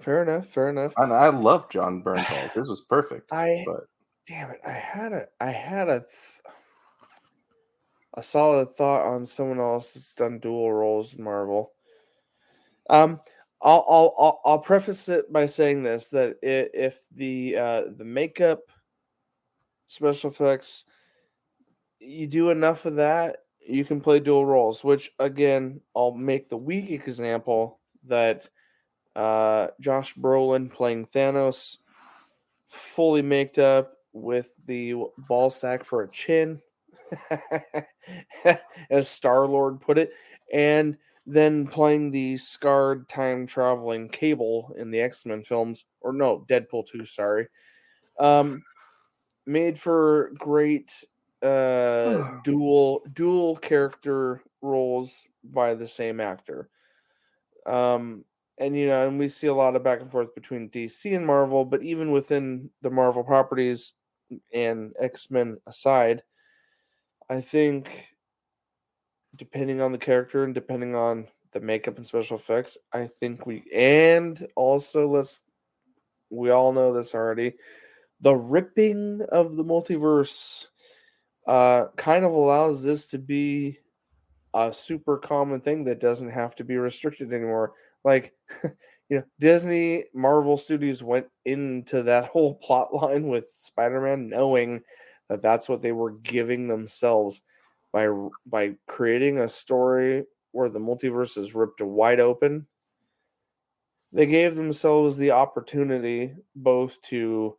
[SPEAKER 2] Fair enough.
[SPEAKER 1] And I love John Bernthal's. His was perfect.
[SPEAKER 2] Damn it! I had a solid thought on someone else that's done dual roles in Marvel. I'll preface it by saying this: that if the makeup, special effects, you do enough of that, you can play dual roles. Which again, I'll make the weak example that Josh Brolin playing Thanos, fully maked up with the ball sack for a chin, as Star-Lord put it, and then playing the scarred time traveling Cable in the X-Men films, or no, Deadpool 2, sorry. Made for great dual character roles by the same actor. And and we see a lot of back and forth between DC and Marvel, but even within the Marvel properties and X-Men aside, I think depending on the character and depending on the makeup and special effects, I think we all know this already, the ripping of the multiverse kind of allows this to be a super common thing that doesn't have to be restricted anymore. Like, Disney, Marvel Studios went into that whole plot line with Spider-Man knowing that that's what they were giving themselves by creating a story where the multiverse is ripped wide open, they gave themselves the opportunity both to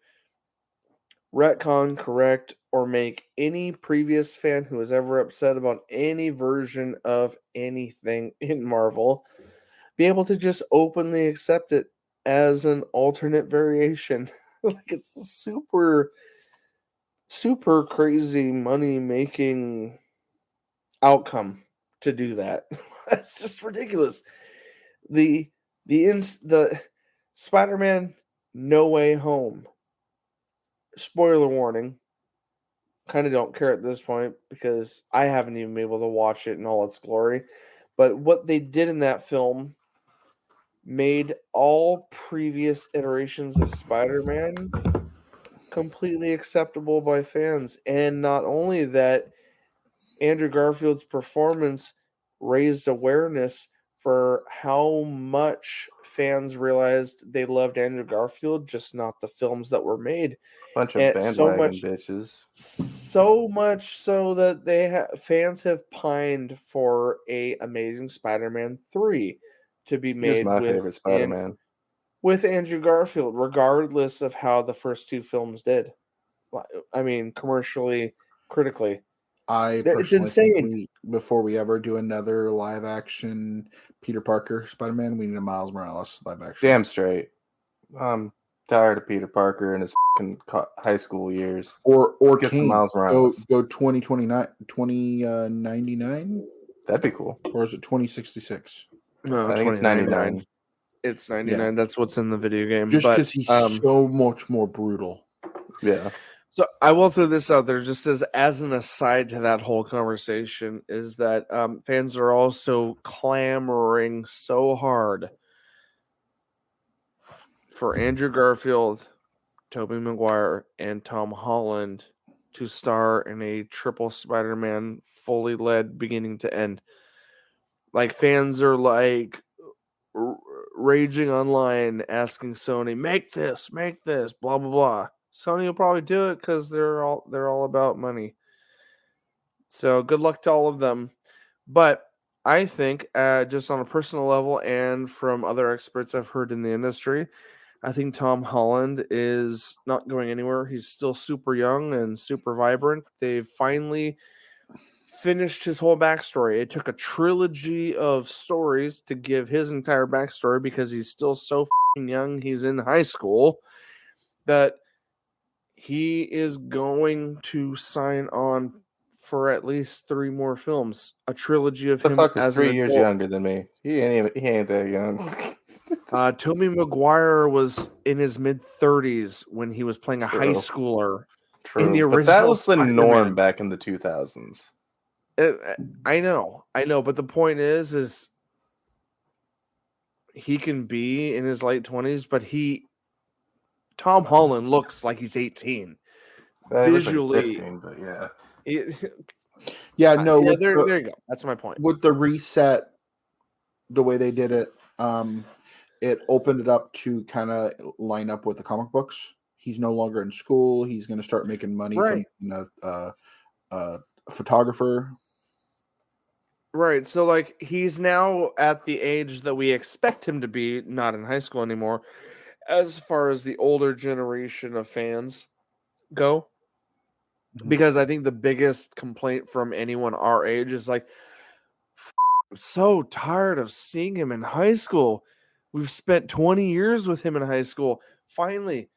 [SPEAKER 2] retcon, correct, or make any previous fan who was ever upset about any version of anything in Marvel be able to just openly accept it as an alternate variation. Like, it's a super, super crazy money making outcome to do that. It's just ridiculous. The Spider-Man No Way Home. Spoiler warning. Kind of don't care at this point because I haven't even been able to watch it in all its glory. But what they did in that film made all previous iterations of Spider-Man completely acceptable by fans. And not only that, Andrew Garfield's performance raised awareness for how much fans realized they loved Andrew Garfield, just not the films that were made.
[SPEAKER 1] Bunch of
[SPEAKER 2] And
[SPEAKER 1] bandwagon bitches.
[SPEAKER 2] so much so that fans have pined for a Amazing Spider-Man 3 to be
[SPEAKER 1] Here's
[SPEAKER 2] made
[SPEAKER 1] my favorite Spider-Man.
[SPEAKER 2] with Andrew Garfield, regardless of how the first two films did. I mean, commercially, critically.
[SPEAKER 3] I
[SPEAKER 2] It's
[SPEAKER 3] personally think
[SPEAKER 2] insane.
[SPEAKER 3] before we ever do another live action Peter Parker Spider-Man, we need a Miles Morales live action.
[SPEAKER 1] Damn straight. I'm tired of Peter Parker and his fucking high school years.
[SPEAKER 3] Or
[SPEAKER 1] Get some
[SPEAKER 3] Kane.
[SPEAKER 1] Miles Morales.
[SPEAKER 3] Go 2029, 2099,
[SPEAKER 1] That'd be cool.
[SPEAKER 3] or is it 2066?
[SPEAKER 2] No,
[SPEAKER 1] I think it's 99.
[SPEAKER 2] It's 99.
[SPEAKER 3] Yeah.
[SPEAKER 2] That's what's in the video game.
[SPEAKER 3] Just
[SPEAKER 2] but
[SPEAKER 3] because he's so much more brutal.
[SPEAKER 1] Yeah.
[SPEAKER 2] So I will throw this out there just as an aside to that whole conversation is that fans are also clamoring so hard for Andrew Garfield, Tobey Maguire, and Tom Holland to star in a triple Spider-Man fully led beginning to end. Like, fans are like raging online asking Sony, make this, blah blah blah. Sony will probably do it because they're all about money. So good luck to all of them. But I think, just on a personal level and from other experts I've heard in the industry, I think Tom Holland is not going anywhere. He's still super young and super vibrant. They've finally finished his whole backstory. It took a trilogy of stories to give his entire backstory because he's still so young. He's in high school that he is going to sign on for at least 3 more films. A trilogy of
[SPEAKER 1] The
[SPEAKER 2] him
[SPEAKER 1] fuck is
[SPEAKER 2] as
[SPEAKER 1] 3
[SPEAKER 2] an
[SPEAKER 1] years
[SPEAKER 2] adult.
[SPEAKER 1] younger than me. He ain't that young.
[SPEAKER 2] Tobey Maguire was in his mid-30s when he was playing a high schooler.
[SPEAKER 1] True.
[SPEAKER 2] In the
[SPEAKER 1] But that
[SPEAKER 2] original
[SPEAKER 1] was the
[SPEAKER 2] Spider-Man.
[SPEAKER 1] norm back in the 2000s.
[SPEAKER 2] I know, but the point is he can be in his late 20s, but Tom Holland looks like he's 18. Visually,
[SPEAKER 1] like 15, but yeah.
[SPEAKER 3] Yeah, no.
[SPEAKER 2] Yeah, there you go. That's my point.
[SPEAKER 3] With the reset, the way they did it, it opened it up to kind of line up with the comic books. He's no longer in school. He's going to start making money from a photographer.
[SPEAKER 2] Right. So, like, he's now at the age that we expect him to be, not in high school anymore, as far as the older generation of fans go. Because I think the biggest complaint from anyone our age is like, I'm so tired of seeing him in high school. We've spent 20 years with him in high school. Finally,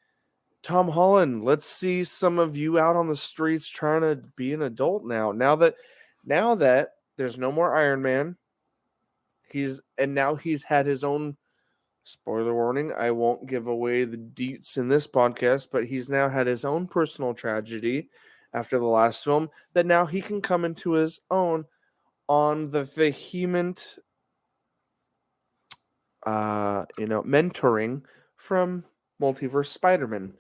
[SPEAKER 2] Tom Holland, let's see some of you out on the streets trying to be an adult now. Now that there's no more Iron Man, now he's had his own, spoiler warning, I won't give away the deets in this podcast, but he's now had his own personal tragedy after the last film that now he can come into his own on the vehement mentoring from Multiverse Spider-Man.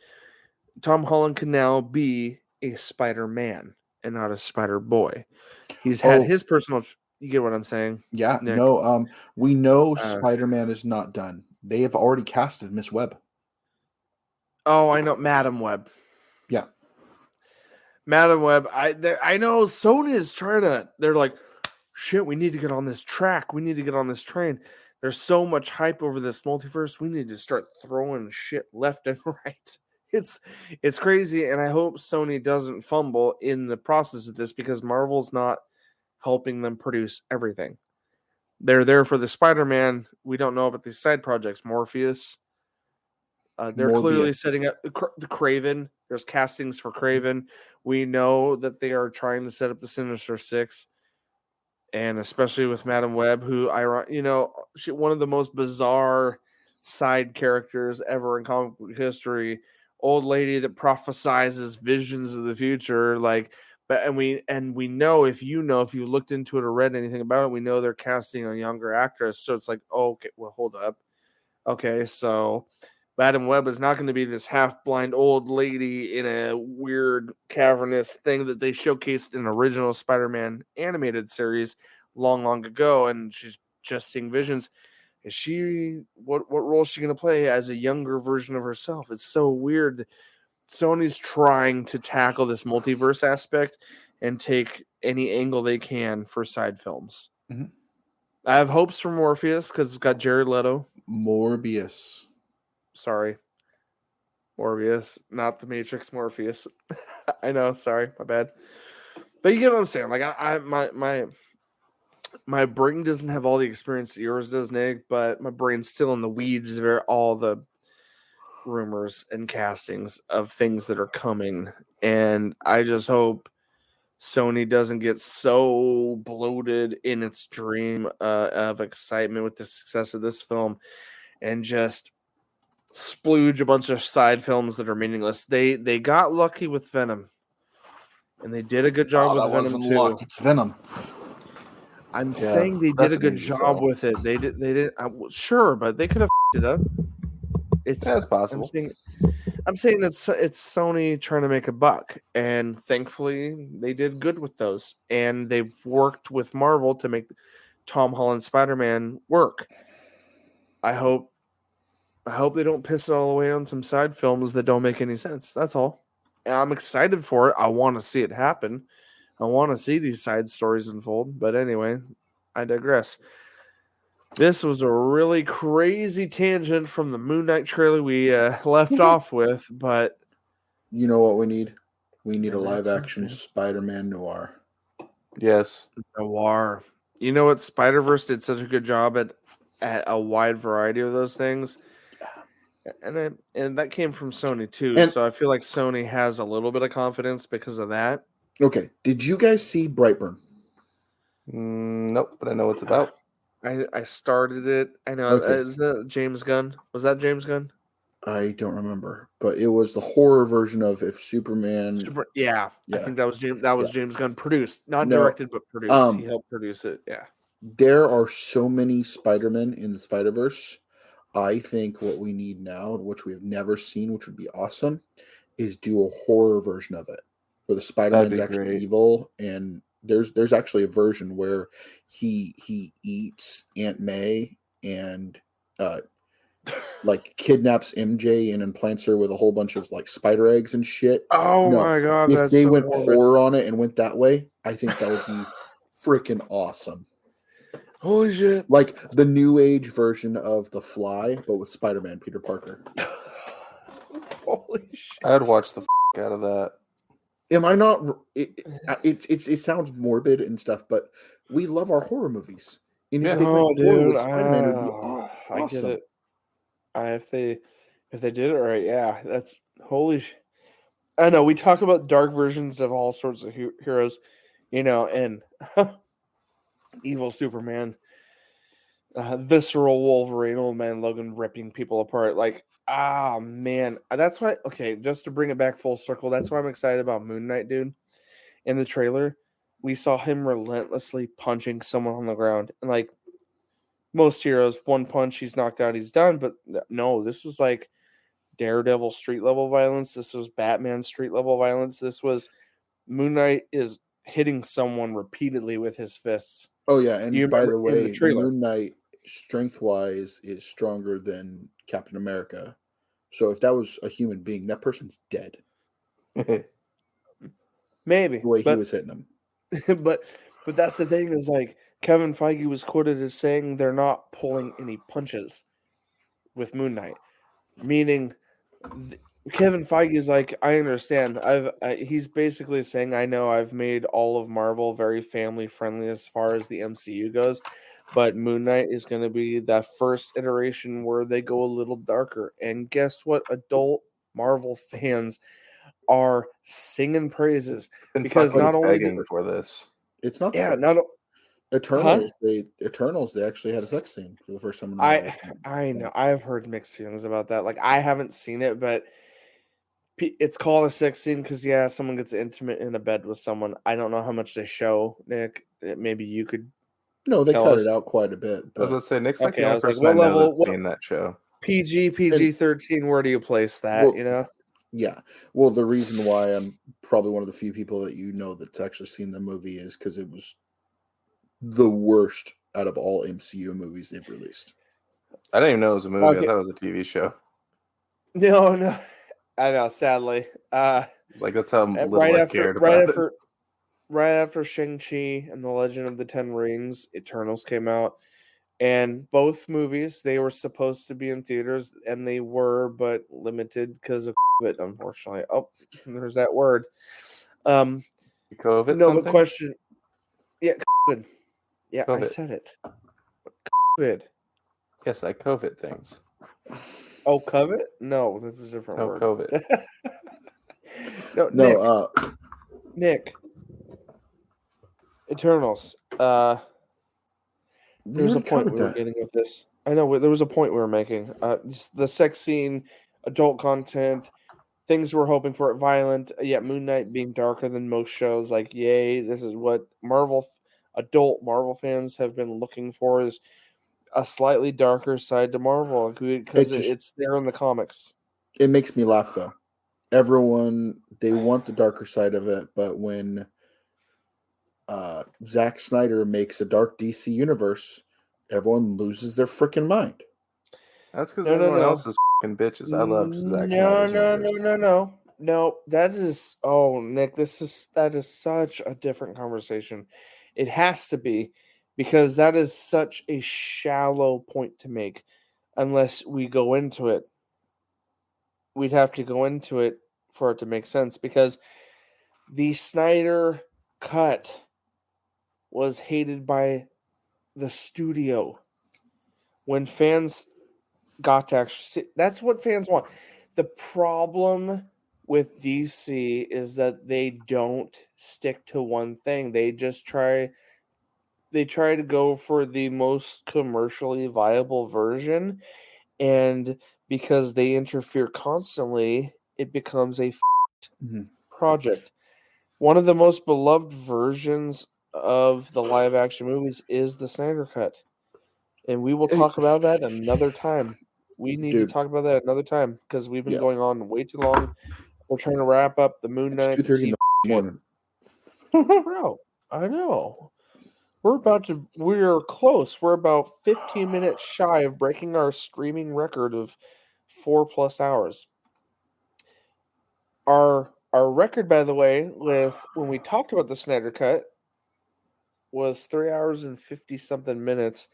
[SPEAKER 2] Tom Holland can now be a Spider-Man and not a Spider-Boy. He's had his personal you get what I'm saying?
[SPEAKER 3] Yeah,
[SPEAKER 2] Nick?
[SPEAKER 3] no, we know Spider-Man is not done. They have already casted Miss Webb.
[SPEAKER 2] Oh, I know, Madam Web.
[SPEAKER 3] Yeah.
[SPEAKER 2] Madam Web. I know Sony is trying to. They're like, shit, we need to get on this track. We need to get on this train. There's so much hype over this multiverse. We need to start throwing shit left and right. It's crazy, and I hope Sony doesn't fumble in the process of this because Marvel's not helping them produce everything. They're there for the Spider-Man. We don't know about these side projects. Morpheus. They're clearly
[SPEAKER 3] Morbius.
[SPEAKER 2] setting up the Craven. There's castings for Craven. We know that they are trying to set up the Sinister Six, and especially with Madam Web, who one of the most bizarre side characters ever in comic book history. Old lady that prophesizes visions of the future, and we know if you looked into it or read anything about it, we know they're casting a younger actress. So it's like, oh, okay, well, hold up. Okay, so Madam Web is not going to be this half-blind old lady in a weird cavernous thing that they showcased in original Spider-Man animated series long, long ago, and she's just seeing visions. Is she what role is she going to play as a younger version of herself? It's so weird. Sony's trying to tackle this multiverse aspect and take any angle they can for side films.
[SPEAKER 3] Mm-hmm.
[SPEAKER 2] I have hopes for Morpheus because it's got Jared Leto.
[SPEAKER 3] Morbius.
[SPEAKER 2] Sorry. Morbius, not the Matrix Morpheus. I know, sorry, my bad. But you get what I'm saying. Like my brain doesn't have all the experience that yours does, Nick, but my brain's still in the weeds of all the rumors and castings of things that are coming. And I just hope Sony doesn't get so bloated in its dream of excitement with the success of this film and just splooge a bunch of side films that are meaningless. They got lucky with Venom, and they did a good job with Venom too.
[SPEAKER 3] Luck. It's Venom.
[SPEAKER 2] I'm saying they did a good job with it. They did. Sure, but they could have it up.
[SPEAKER 1] That's possible.
[SPEAKER 2] I'm saying it's Sony trying to make a buck, and thankfully they did good with those. And they've worked with Marvel to make Tom Holland Spider-Man work. I hope they don't piss it all away on some side films that don't make any sense. That's all. And I'm excited for it. I want to see it happen. I want to see these side stories unfold. But anyway, I digress. This was a really crazy tangent from the Moon Knight trailer we left off with. But
[SPEAKER 3] you know what we need? We need a
[SPEAKER 2] Yeah, that's
[SPEAKER 3] live-action
[SPEAKER 2] okay.
[SPEAKER 3] Spider-Man noir.
[SPEAKER 1] Yes.
[SPEAKER 2] noir. You know what? Spider-Verse did such a good job at a wide variety of those things. And that came from Sony too.
[SPEAKER 3] And-
[SPEAKER 2] so I feel like Sony has a little bit of confidence because of that.
[SPEAKER 3] Okay, did you guys see Brightburn?
[SPEAKER 1] Nope, but I know what it's about.
[SPEAKER 2] I started it. I know.
[SPEAKER 3] Okay.
[SPEAKER 2] Is that James Gunn? Was that James Gunn?
[SPEAKER 3] I don't remember, but it was the horror version of if Superman.
[SPEAKER 2] Yeah, I
[SPEAKER 3] Yeah.
[SPEAKER 2] think that was James. That was James Gunn produced, not
[SPEAKER 3] No,
[SPEAKER 2] directed, but produced. He helped produce it. Yeah.
[SPEAKER 3] There are so many Spider-Men in the Spider-Verse. I think what we need now, which we have never seen, which would be awesome, is do a horror version of it, where the Spider-Man's
[SPEAKER 1] be
[SPEAKER 3] actually
[SPEAKER 1] great.
[SPEAKER 3] evil, and there's actually a version where he eats Aunt May and like kidnaps MJ and implants her with a whole bunch of like spider eggs and shit.
[SPEAKER 2] Oh
[SPEAKER 3] No,
[SPEAKER 2] my god,
[SPEAKER 3] if
[SPEAKER 2] that's
[SPEAKER 3] they
[SPEAKER 2] so
[SPEAKER 3] went
[SPEAKER 2] morbid.
[SPEAKER 3] horror on it and went that way, I think that would be freaking awesome.
[SPEAKER 2] Holy shit!
[SPEAKER 3] Like the new age version of The Fly, but with Spider-Man, Peter Parker.
[SPEAKER 2] Holy shit!
[SPEAKER 1] I'd watch the out of that.
[SPEAKER 3] Am I not? It sounds morbid and stuff, but we love our horror movies. And if they went horror with Spider-Man, it would be awesome.
[SPEAKER 2] I get it. If they did it right, yeah, that's holy. I know we talk about dark versions of all sorts of heroes, and evil Superman, visceral Wolverine, old man Logan ripping people apart. Like, man, that's why. Okay, just to bring it back full circle, that's why I'm excited about Moon Knight, dude. In the trailer, we saw him relentlessly punching someone on the ground, and like most heroes, one punch, he's knocked out, he's done. But no, this was like Daredevil street level violence. This was Batman street level violence. This was Moon Knight is hitting someone repeatedly with his fists.
[SPEAKER 3] Oh yeah, and
[SPEAKER 2] You
[SPEAKER 3] by
[SPEAKER 2] remember
[SPEAKER 3] the
[SPEAKER 2] in
[SPEAKER 3] way,
[SPEAKER 2] the trailer.
[SPEAKER 3] Moon Knight strength-wise is stronger than Captain America. So if that was a human being, that person's dead.
[SPEAKER 2] Maybe
[SPEAKER 3] The way he
[SPEAKER 2] but,
[SPEAKER 3] was hitting him.
[SPEAKER 2] but that's the thing is like Kevin Feige was quoted as saying they're not pulling any punches with Moon Knight, meaning Kevin Feige is like, I understand. He's basically saying, I know I've made all of Marvel very family friendly as far as the MCU goes, but Moon Knight is going to be that first iteration where they go a little darker. And guess what? Adult Marvel fans are singing praises
[SPEAKER 1] Been
[SPEAKER 2] because
[SPEAKER 1] fucking
[SPEAKER 2] not only
[SPEAKER 1] begging for this.
[SPEAKER 3] It's not
[SPEAKER 2] yeah,
[SPEAKER 3] fair.
[SPEAKER 2] not
[SPEAKER 3] Eternals. Eternals. They actually had a sex scene for the first time in a Marvel film.
[SPEAKER 2] I know I've heard mixed feelings about that. Like I haven't seen it, but it's called a sex scene because yeah, someone gets intimate in a bed with someone. I don't know how much they show, Nick. Maybe you could
[SPEAKER 3] No, they
[SPEAKER 2] tell
[SPEAKER 3] cut
[SPEAKER 2] us.
[SPEAKER 3] it out quite a bit.
[SPEAKER 1] I was
[SPEAKER 3] But
[SPEAKER 1] gonna say Nick's like
[SPEAKER 2] Okay,
[SPEAKER 1] the
[SPEAKER 2] I
[SPEAKER 1] only
[SPEAKER 2] was like,
[SPEAKER 1] person
[SPEAKER 2] what
[SPEAKER 1] I know
[SPEAKER 2] level?
[SPEAKER 1] that's
[SPEAKER 2] What
[SPEAKER 1] seen that show.
[SPEAKER 2] PG-13? Where do you place that?
[SPEAKER 3] Well,
[SPEAKER 2] You know,
[SPEAKER 3] yeah. Well, the reason why I'm probably one of the few people that you know that's actually seen the movie is because it was the worst out of all MCU movies they've released.
[SPEAKER 1] I didn't even know it was a movie.
[SPEAKER 2] Okay.
[SPEAKER 1] I thought it was a TV show.
[SPEAKER 2] no, I know. Sadly,
[SPEAKER 1] Like that's how little I cared about it.
[SPEAKER 2] right after Shang-Chi and the Legend of the Ten Rings, Eternals came out. And both movies, they were supposed to be in theaters, and they were, but limited because of COVID, unfortunately. Oh, there's that word.
[SPEAKER 1] COVID
[SPEAKER 2] No,
[SPEAKER 1] something?
[SPEAKER 2] but question. Yeah, COVID. Yeah, I
[SPEAKER 1] COVID.
[SPEAKER 2] said it. COVID.
[SPEAKER 1] Yes, I COVID things.
[SPEAKER 2] Oh, COVID? No, that's a different
[SPEAKER 1] No
[SPEAKER 2] word.
[SPEAKER 1] COVID.
[SPEAKER 2] No, Nick. Eternals. There's a point we were getting with this. I know there was a point we were making. The sex scene, adult content, things we're hoping for, violent. Yeah, Moon Knight being darker than most shows. Like, yay! This is what adult Marvel fans have been looking for is a slightly darker side to Marvel because it's there in the comics.
[SPEAKER 3] It makes me laugh though. Everyone they want the darker side of it, but when Zack Snyder makes a dark DC universe, everyone loses their freaking mind.
[SPEAKER 1] That's because
[SPEAKER 2] No,
[SPEAKER 1] everyone
[SPEAKER 2] no.
[SPEAKER 1] else is fucking bitches. I loved Zack Snyder's universe.
[SPEAKER 2] No. That is Nick, that is such a different conversation. It has to be because that is such a shallow point to make unless we go into it. We'd have to go into it for it to make sense because the Snyder cut was hated by the studio. When fans got to actually see, that's what fans want. The problem with DC is that they don't stick to one thing. They try to go for the most commercially viable version, and because they interfere constantly, it becomes a project. One of the most beloved versions of the live action movies is the Snyder Cut. And we will talk about that another time. We need to talk about that another time because we've been going on way too long. We're trying to wrap up the Moon Knight.
[SPEAKER 3] It's 2:30 in the morning.
[SPEAKER 2] Bro, I know. We're close. We're about 15 minutes shy of breaking our streaming record of 4+ hours. Our record, by the way, with when we talked about the Snyder Cut was 3 hours and 50 something minutes.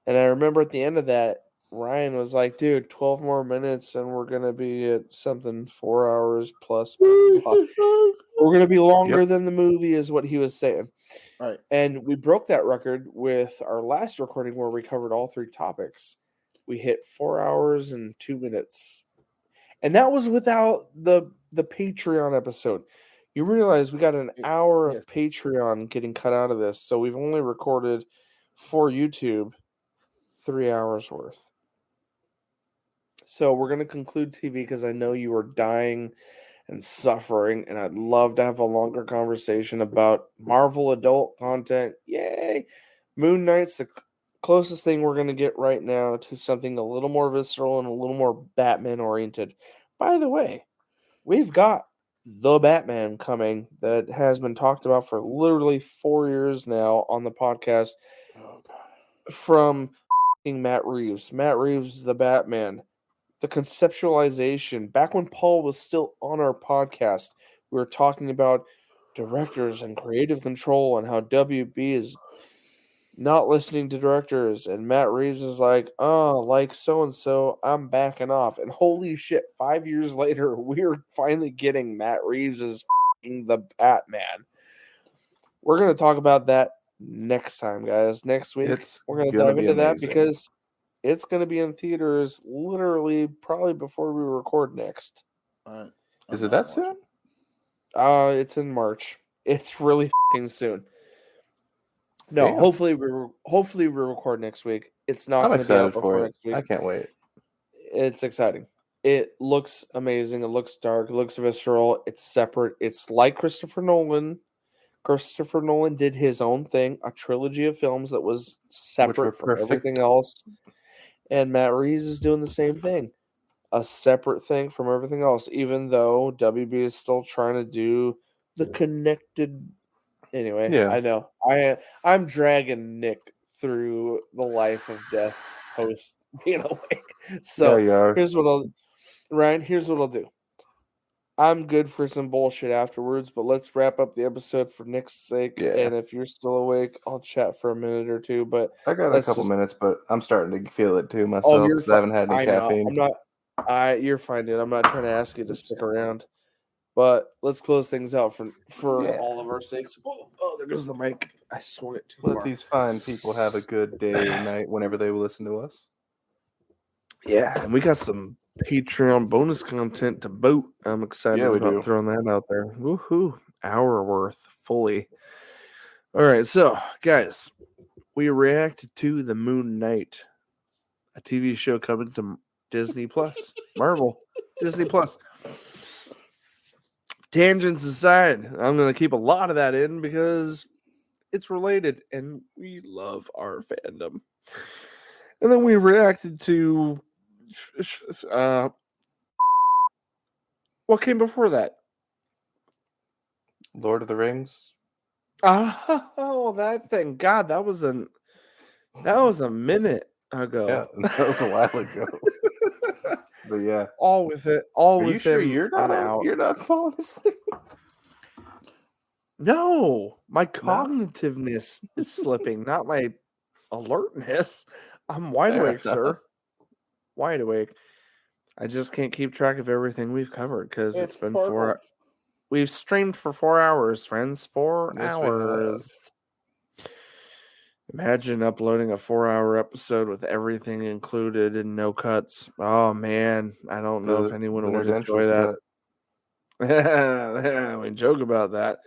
[SPEAKER 2] And I remember at the end of that, Ryan was like, dude, 12 more minutes and we're going to be at something 4 hours plus. We're going to be longer than the movie is what he was saying.
[SPEAKER 3] All right.
[SPEAKER 2] And we broke that record with our last recording where we covered all 3 topics. We hit 4 hours and 2 minutes. And that was without the Patreon episode. You realize we got an hour of Patreon getting cut out of this. So we've only recorded for YouTube 3 hours worth. So we're going to conclude TV because I know you are dying and suffering, and I'd love to have a longer conversation about Marvel adult content. Yay! Moon Knight's the closest thing we're going to get right now to something a little more visceral and a little more Batman-oriented. By the way, we've got The Batman coming that has been talked about for literally 4 years now on the podcast from Matt Reeves. Matt Reeves, The Batman. The conceptualization. Back when Paul was still on our podcast, we were talking about directors and creative control and how WB is not listening to directors, and Matt Reeves is like, oh, like so and so, I'm backing off. And holy shit, 5 years later, we're finally getting Matt Reeves as the Batman. We're gonna talk about that next time, guys. Next week,
[SPEAKER 1] It's
[SPEAKER 2] we're gonna
[SPEAKER 1] gonna
[SPEAKER 2] dive
[SPEAKER 1] be
[SPEAKER 2] into that
[SPEAKER 1] amazing.
[SPEAKER 2] because it's gonna be in theaters literally probably before we record next.
[SPEAKER 1] Is it that soon?
[SPEAKER 2] It's in March. It's really soon. No,
[SPEAKER 1] Damn.
[SPEAKER 2] hopefully we record next week. It's not
[SPEAKER 1] I'm
[SPEAKER 2] going to be out
[SPEAKER 1] excited
[SPEAKER 2] before
[SPEAKER 1] for it.
[SPEAKER 2] next week.
[SPEAKER 1] I can't wait.
[SPEAKER 2] It's exciting. It looks amazing. It looks dark. It looks visceral. It's separate. It's like Christopher Nolan. Christopher Nolan did his own thing, a trilogy of films that was
[SPEAKER 1] were
[SPEAKER 2] separate from everything
[SPEAKER 1] perfect.
[SPEAKER 2] else. And Matt Reeves is doing the same thing, a separate thing from everything else, even though WB is still trying to do the connected. Anyway,
[SPEAKER 1] Yeah.
[SPEAKER 2] I know. I'm dragging Nick through the life of death post being awake. So
[SPEAKER 1] Yeah, you are.
[SPEAKER 2] here's what I'll do. I'm good for some bullshit afterwards, but let's wrap up the episode for Nick's sake.
[SPEAKER 1] Yeah.
[SPEAKER 2] And if you're still awake, I'll chat for a minute or two. But
[SPEAKER 1] I got a
[SPEAKER 2] let's
[SPEAKER 1] couple
[SPEAKER 2] just-
[SPEAKER 1] minutes, but I'm starting to feel it too
[SPEAKER 2] oh,
[SPEAKER 1] myself
[SPEAKER 2] you're
[SPEAKER 1] because I haven't had any
[SPEAKER 2] I know.
[SPEAKER 1] caffeine.
[SPEAKER 2] I'm not. You're fine, dude. I'm not trying to ask you to stick around. But let's close things out for
[SPEAKER 1] Yeah.
[SPEAKER 2] all of our sakes. Oh, there goes the mic. I swung it too
[SPEAKER 1] Let
[SPEAKER 2] far.
[SPEAKER 1] these fine people have a good day or night whenever they will listen to us.
[SPEAKER 2] Yeah, and we got some Patreon bonus content to boot. I'm excited
[SPEAKER 1] Yeah, we
[SPEAKER 2] about
[SPEAKER 1] do.
[SPEAKER 2] throwing that out there. Woohoo. Hour worth fully. All right, so guys, we reacted to The Moon Knight, a TV show coming to Disney Plus. Marvel. Disney Plus. Tangents aside, I'm going to keep a lot of that in because it's related and we love our fandom. And then we reacted to what came before that?
[SPEAKER 1] Lord of the Rings.
[SPEAKER 2] Oh, that thing. God, that was a minute ago.
[SPEAKER 1] Yeah, that was a while ago. But yeah,
[SPEAKER 2] All with it. All
[SPEAKER 1] are you
[SPEAKER 2] within
[SPEAKER 1] sure you're
[SPEAKER 2] an
[SPEAKER 1] not
[SPEAKER 2] hour.
[SPEAKER 1] you're not falling asleep?
[SPEAKER 2] No, my cognitiveness is slipping, not my alertness. I'm wide
[SPEAKER 1] Fair
[SPEAKER 2] awake,
[SPEAKER 1] enough.
[SPEAKER 2] sir. Wide awake. I just can't keep track of everything we've covered because it's been We've streamed for 4 hours, friends. 4
[SPEAKER 1] Yes, we have.
[SPEAKER 2] hours. Imagine uploading a 4-hour episode with everything included and no cuts. Oh man, I don't know if anyone would enjoy that. We joke about that.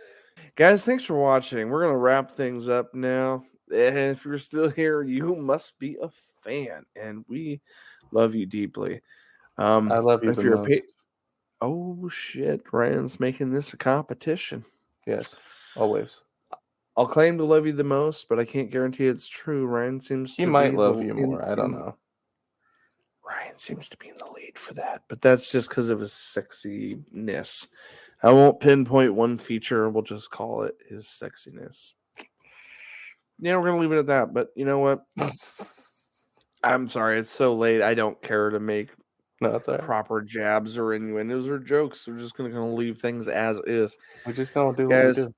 [SPEAKER 2] Guys, thanks for watching. We're gonna wrap things up now. And if you're still here, you must be a fan, and we love you deeply.
[SPEAKER 1] I love you
[SPEAKER 2] if
[SPEAKER 1] the
[SPEAKER 2] you're
[SPEAKER 1] most.
[SPEAKER 2] oh shit, Ryan's making this a competition.
[SPEAKER 1] Yes, always.
[SPEAKER 2] I'll claim to love you the most, but I can't guarantee it's true. Ryan seems
[SPEAKER 1] He
[SPEAKER 2] to
[SPEAKER 1] might
[SPEAKER 2] be
[SPEAKER 1] love you more. I don't know.
[SPEAKER 2] Ryan seems to be in the lead for that, but that's just because of his sexiness. I won't pinpoint one feature. We'll just call it his sexiness. Yeah, we're gonna leave it at that. But you know what? I'm sorry, it's so late. I don't care to make
[SPEAKER 1] No, that's all right.
[SPEAKER 2] proper jabs or innuendos or jokes. We're just gonna leave things as is.
[SPEAKER 1] We're just gonna do
[SPEAKER 2] Guys,
[SPEAKER 1] what we do.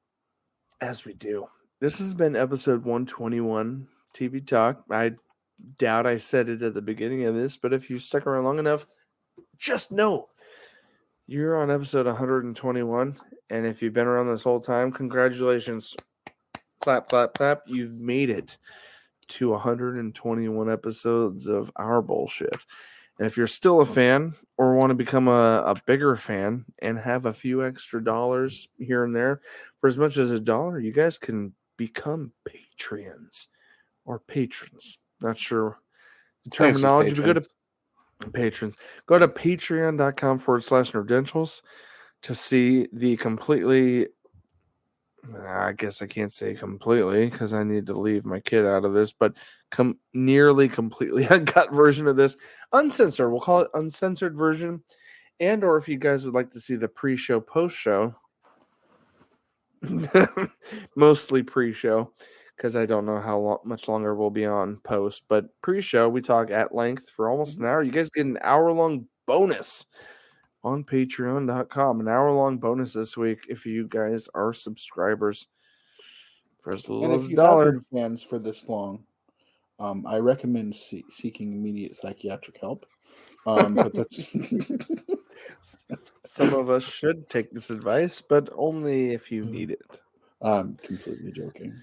[SPEAKER 2] as we do. This has been episode 121 TV Talk. I doubt I said it at the beginning of this, but if you stuck around long enough, just know you're on episode 121. And if you've been around this whole time, congratulations. Clap, clap, clap. You've made it to 121 episodes of our bullshit. And if you're still a fan or want to become a bigger fan and have a few extra dollars here and there, for as much as $1, you guys can become Patreons or patrons. Not sure the terminology, but go to patrons. Go to patreon.com/Nerdentials to see the completely, I guess I can't say completely because I need to leave my kid out of this, but nearly completely uncut version of this. Uncensored. We'll call it uncensored version. And or if you guys would like to see the pre-show, post-show, mostly pre-show, because I don't know how much longer we'll be on post, but pre-show, we talk at length for almost an hour. You guys get an hour-long bonus on patreon.com. An hour-long bonus this week if you guys are subscribers. for as
[SPEAKER 3] And
[SPEAKER 2] little
[SPEAKER 3] if
[SPEAKER 2] as a
[SPEAKER 3] you have
[SPEAKER 2] dollar.
[SPEAKER 3] been fans for this long, I recommend seeking immediate psychiatric help. But that's
[SPEAKER 2] Some of us should take this advice, but only if you need it.
[SPEAKER 3] I'm completely joking.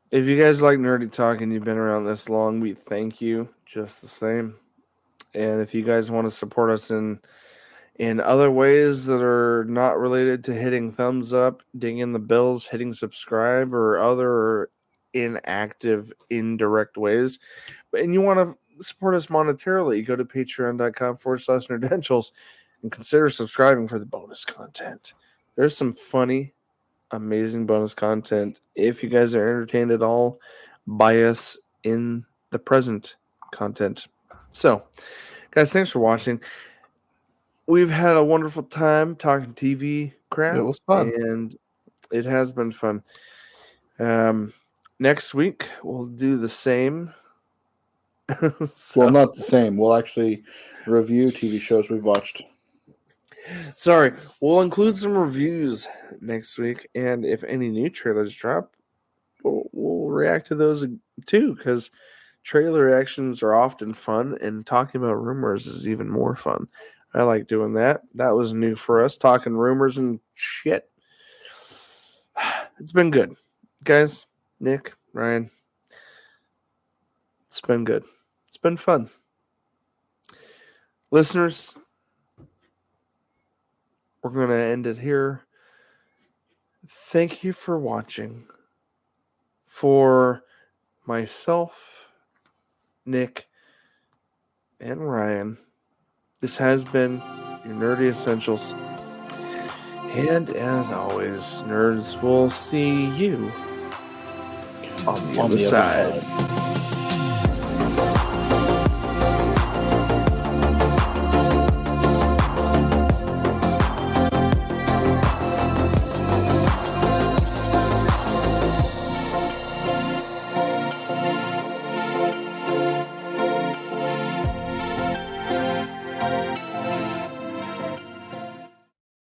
[SPEAKER 2] If you guys like nerdy talk and you've been around this long, we thank you just the same. And if you guys want to support us in other ways that are not related to hitting thumbs up, dinging the bells, hitting subscribe, or other inactive, indirect ways, and you want to support us monetarily, go to patreon.com/nerdentials and consider subscribing for the bonus content. There's some funny, amazing bonus content. If you guys are entertained at all by us in the present content. So, guys, thanks for watching. We've had a wonderful time talking TV crap.
[SPEAKER 3] It was fun.
[SPEAKER 2] And it has been fun. Next week, we'll do the same.
[SPEAKER 3] Well, not the same. We'll actually review TV shows we've watched.
[SPEAKER 2] Sorry, we'll include some reviews next week. And if any new trailers drop, we'll react to those too, because trailer reactions are often fun, and talking about rumors is even more fun. I like doing that. That was new for us, talking rumors and shit. It's been good. Guys, Nick, Ryan, it's been good. It's been fun. Listeners, we're going to end it here. Thank you for watching. For myself, Nick, and Ryan, this has been your Nerdy Essentials. And as always, nerds, we'll see you on the other side.